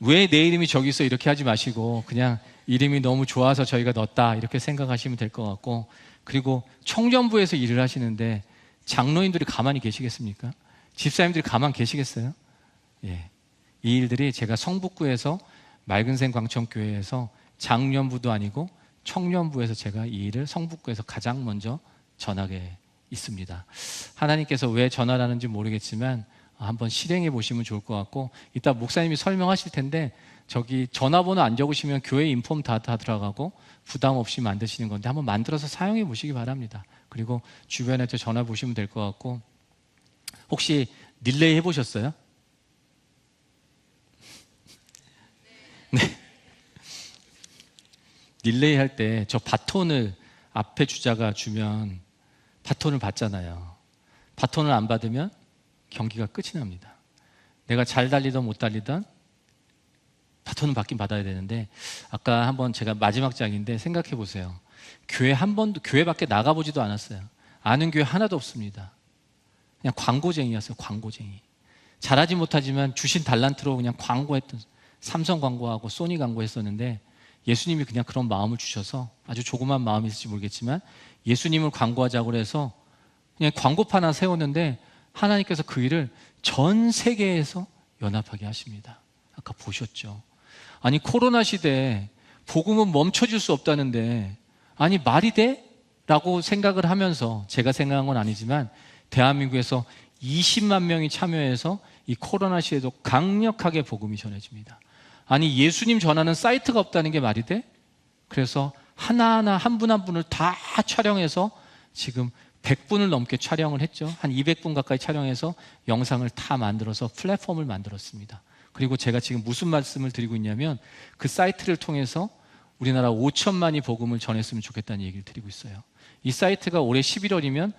왜 내 이름이 저기 있어 이렇게 하지 마시고 그냥 이름이 너무 좋아서 저희가 넣었다 이렇게 생각하시면 될 것 같고, 그리고 청년부에서 일을 하시는데 장로님들이 가만히 계시겠습니까? 집사님들이 가만히 계시겠어요? 예. 이 일들이 제가 성북구에서 맑은생 광천교회에서 장년부도 아니고 청년부에서 제가 이 일을 성북구에서 가장 먼저 전하게 있습니다. 하나님께서 왜 전하라는지 모르겠지만 한번 실행해 보시면 좋을 것 같고, 이따 목사님이 설명하실 텐데 저기 전화번호 안 적으시면 교회 인폼 다 들어가고 부담 없이 만드시는 건데 한번 만들어서 사용해 보시기 바랍니다. 그리고 주변에 전화 보시면 될 것 같고, 혹시 릴레이 해보셨어요? 네. 릴레이 할 때 저 바톤을 앞에 주자가 주면 바톤을 받잖아요. 바톤을 안 받으면 경기가 끝이 납니다. 내가 잘 달리든 못 달리든 바톤은 받긴 받아야 되는데, 아까 한번 제가 마지막 장인데 생각해 보세요. 교회 한 번도, 교회밖에 나가보지도 않았어요. 아는 교회 하나도 없습니다. 그냥 광고쟁이였어요. 광고쟁이. 잘하지 못하지만 주신 달란트로 그냥 광고했던, 삼성 광고하고 소니 광고 했었는데 예수님이 그냥 그런 마음을 주셔서, 아주 조그만 마음이 있을지 모르겠지만 예수님을 광고하자고 해서 그냥 광고판 하나 세웠는데 하나님께서 그 일을 전 세계에서 연합하게 하십니다. 아까 보셨죠? 아니 코로나 시대에 복음은 멈춰질 수 없다는데 아니 말이 돼? 라고 생각을 하면서, 제가 생각한 건 아니지만 대한민국에서 20만 명이 참여해서 이 코로나 시대에도 강력하게 복음이 전해집니다. 아니 예수님 전하는 사이트가 없다는 게 말이 돼? 그래서 하나하나 한 분 한 분을 다 촬영해서 지금 100분을 넘게 촬영을 했죠. 한 200분 가까이 촬영해서 영상을 다 만들어서 플랫폼을 만들었습니다. 그리고 제가 지금 무슨 말씀을 드리고 있냐면 그 사이트를 통해서 우리나라 5천만이 복음을 전했으면 좋겠다는 얘기를 드리고 있어요. 이 사이트가 올해 11월이면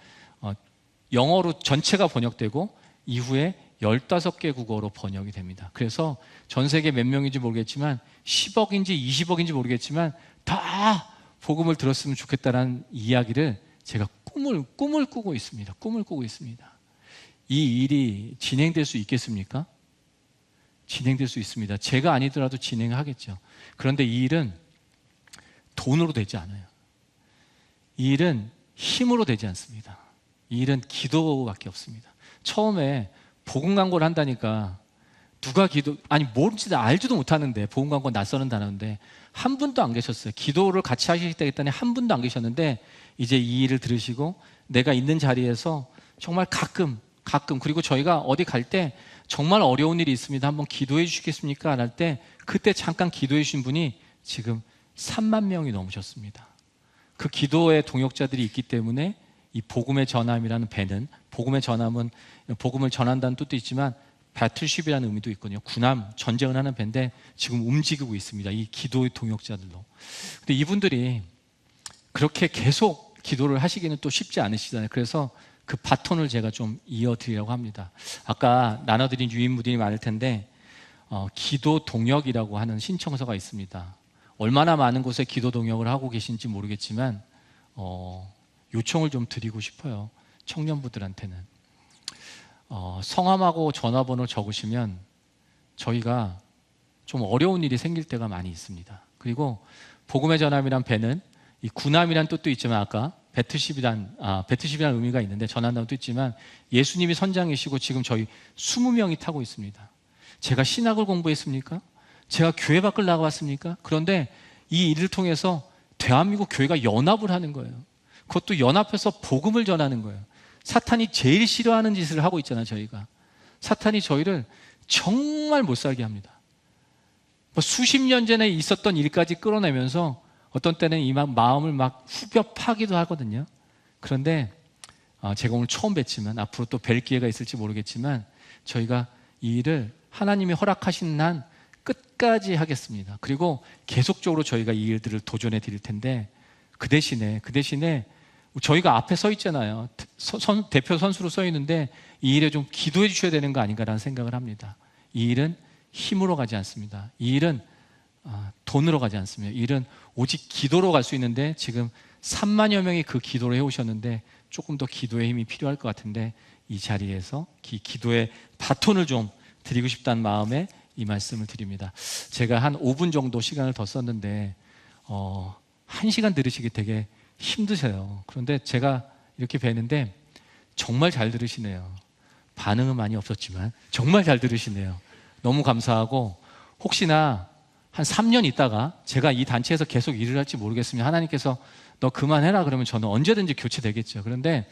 영어로 전체가 번역되고 이후에 15개 국어로 번역이 됩니다. 그래서 전 세계 몇 명인지 모르겠지만 10억인지 20억인지 모르겠지만 다 복음을 들었으면 좋겠다는 이야기를 제가 꿈을 꾸고 있습니다. 꿈을 꾸고 있습니다. 이 일이 진행될 수 있겠습니까? 진행될 수 있습니다. 제가 아니더라도 진행하겠죠. 그런데 이 일은 돈으로 되지 않아요. 이 일은 힘으로 되지 않습니다. 이 일은 기도밖에 없습니다. 처음에 복음 광고를 한다니까 누가 뭔지 알지도 못하는데, 복음 광고 낯서는 단어인데 한 분도 안 계셨어요. 기도를 같이 하시겠다 했더니 한 분도 안 계셨는데, 이제 이 일을 들으시고 내가 있는 자리에서 정말 가끔 그리고 저희가 어디 갈 때 정말 어려운 일이 있습니다. 한번 기도해 주시겠습니까? 안 할 때 그때 잠깐 기도해 주신 분이 지금 3만 명이 넘으셨습니다. 그 기도의 동역자들이 있기 때문에 이 복음의 전함이라는 배는, 복음의 전함은 복음을 전한다는 뜻도 있지만 배틀쉽이라는 의미도 있거든요. 군함, 전쟁을 하는 배인데 지금 움직이고 있습니다. 이 기도의 동역자들로. 근데 이분들이 그렇게 계속 기도를 하시기는 또 쉽지 않으시잖아요. 그래서 그 바톤을 제가 좀 이어드리려고 합니다. 아까 나눠드린 유인무들이 많을 텐데 기도 동역이라고 하는 신청서가 있습니다. 얼마나 많은 곳에 기도 동역을 하고 계신지 모르겠지만 요청을 좀 드리고 싶어요. 청년부들한테는. 성함하고 전화번호를 적으시면 저희가 좀 어려운 일이 생길 때가 많이 있습니다. 그리고 복음의 전함이란 배는 이 군함이란 뜻도 있지만 아까 배틀쉽이란 의미가 있는데 전한다는 뜻도 있지만 예수님이 선장이시고 지금 저희 20명이 타고 있습니다. 제가 신학을 공부했습니까? 제가 교회 밖을 나가봤습니까? 그런데 이 일을 통해서 대한민국 교회가 연합을 하는 거예요. 그것도 연합해서 복음을 전하는 거예요. 사탄이 제일 싫어하는 짓을 하고 있잖아요. 저희가 사탄이 저희를 정말 못 살게 합니다. 수십 년 전에 있었던 일까지 끌어내면서 어떤 때는 이 마음을 막 후벼 파기도 하거든요. 그런데 제가 오늘 처음 뵀지만 앞으로 또 뵐 기회가 있을지 모르겠지만 저희가 이 일을 하나님이 허락하신 한 끝까지 하겠습니다. 그리고 계속적으로 저희가 이 일들을 도전해 드릴 텐데 그 대신에 저희가 앞에 서 있잖아요. 대표 선수로 서 있는데 이 일에 좀 기도해 주셔야 되는 거 아닌가라는 생각을 합니다. 이 일은 힘으로 가지 않습니다. 이 일은 돈으로 가지 않습니다. 이 일은 오직 기도로 갈 수 있는데 지금 3만여 명이 그 기도를 해오셨는데 조금 더 기도의 힘이 필요할 것 같은데 이 자리에서 기도의 바톤을 좀 드리고 싶다는 마음에 이 말씀을 드립니다. 제가 한 5분 정도 시간을 더 썼는데 1시간 들으시기 되게 힘드세요. 그런데 제가 이렇게 뵈는데 정말 잘 들으시네요. 반응은 많이 없었지만 정말 잘 들으시네요. 너무 감사하고 혹시나 한 3년 있다가 제가 이 단체에서 계속 일을 할지 모르겠습니다. 하나님께서 너 그만해라 그러면 저는 언제든지 교체되겠죠. 그런데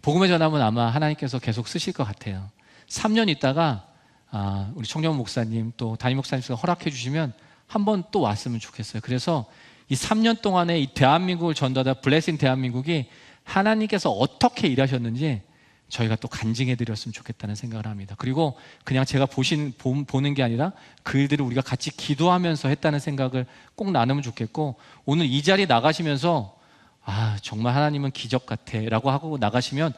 복음의 전함은 아마 하나님께서 계속 쓰실 것 같아요. 3년 있다가 우리 청년 목사님 또 담임 목사님께서 허락해 주시면 한번 또 왔으면 좋겠어요. 그래서 이 3년 동안에 이 대한민국을 전도하다 블레싱 대한민국이 하나님께서 어떻게 일하셨는지 저희가 또 간증해 드렸으면 좋겠다는 생각을 합니다. 그리고 그냥 제가 보는 게 아니라 그 일들을 우리가 같이 기도하면서 했다는 생각을 꼭 나누면 좋겠고, 오늘 이 자리 나가시면서 정말 하나님은 기적 같아 라고 하고 나가시면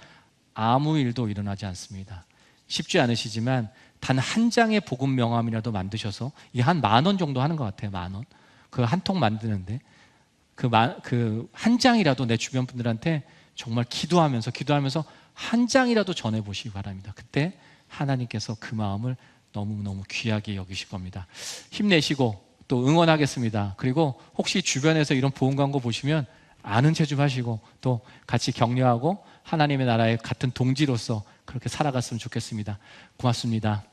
아무 일도 일어나지 않습니다. 쉽지 않으시지만 단 한 장의 복음 명함이라도 만드셔서 이게 한 10,000원 정도 하는 것 같아요. 10,000원. 그 한 통 만드는데 그 한 장이라도 내 주변 분들한테 정말 기도하면서 한 장이라도 전해보시기 바랍니다. 그때 하나님께서 그 마음을 너무너무 귀하게 여기실 겁니다. 힘내시고 또 응원하겠습니다. 그리고 혹시 주변에서 이런 보험 광고 보시면 아는 체 좀 하시고 또 같이 격려하고 하나님의 나라의 같은 동지로서 그렇게 살아갔으면 좋겠습니다. 고맙습니다.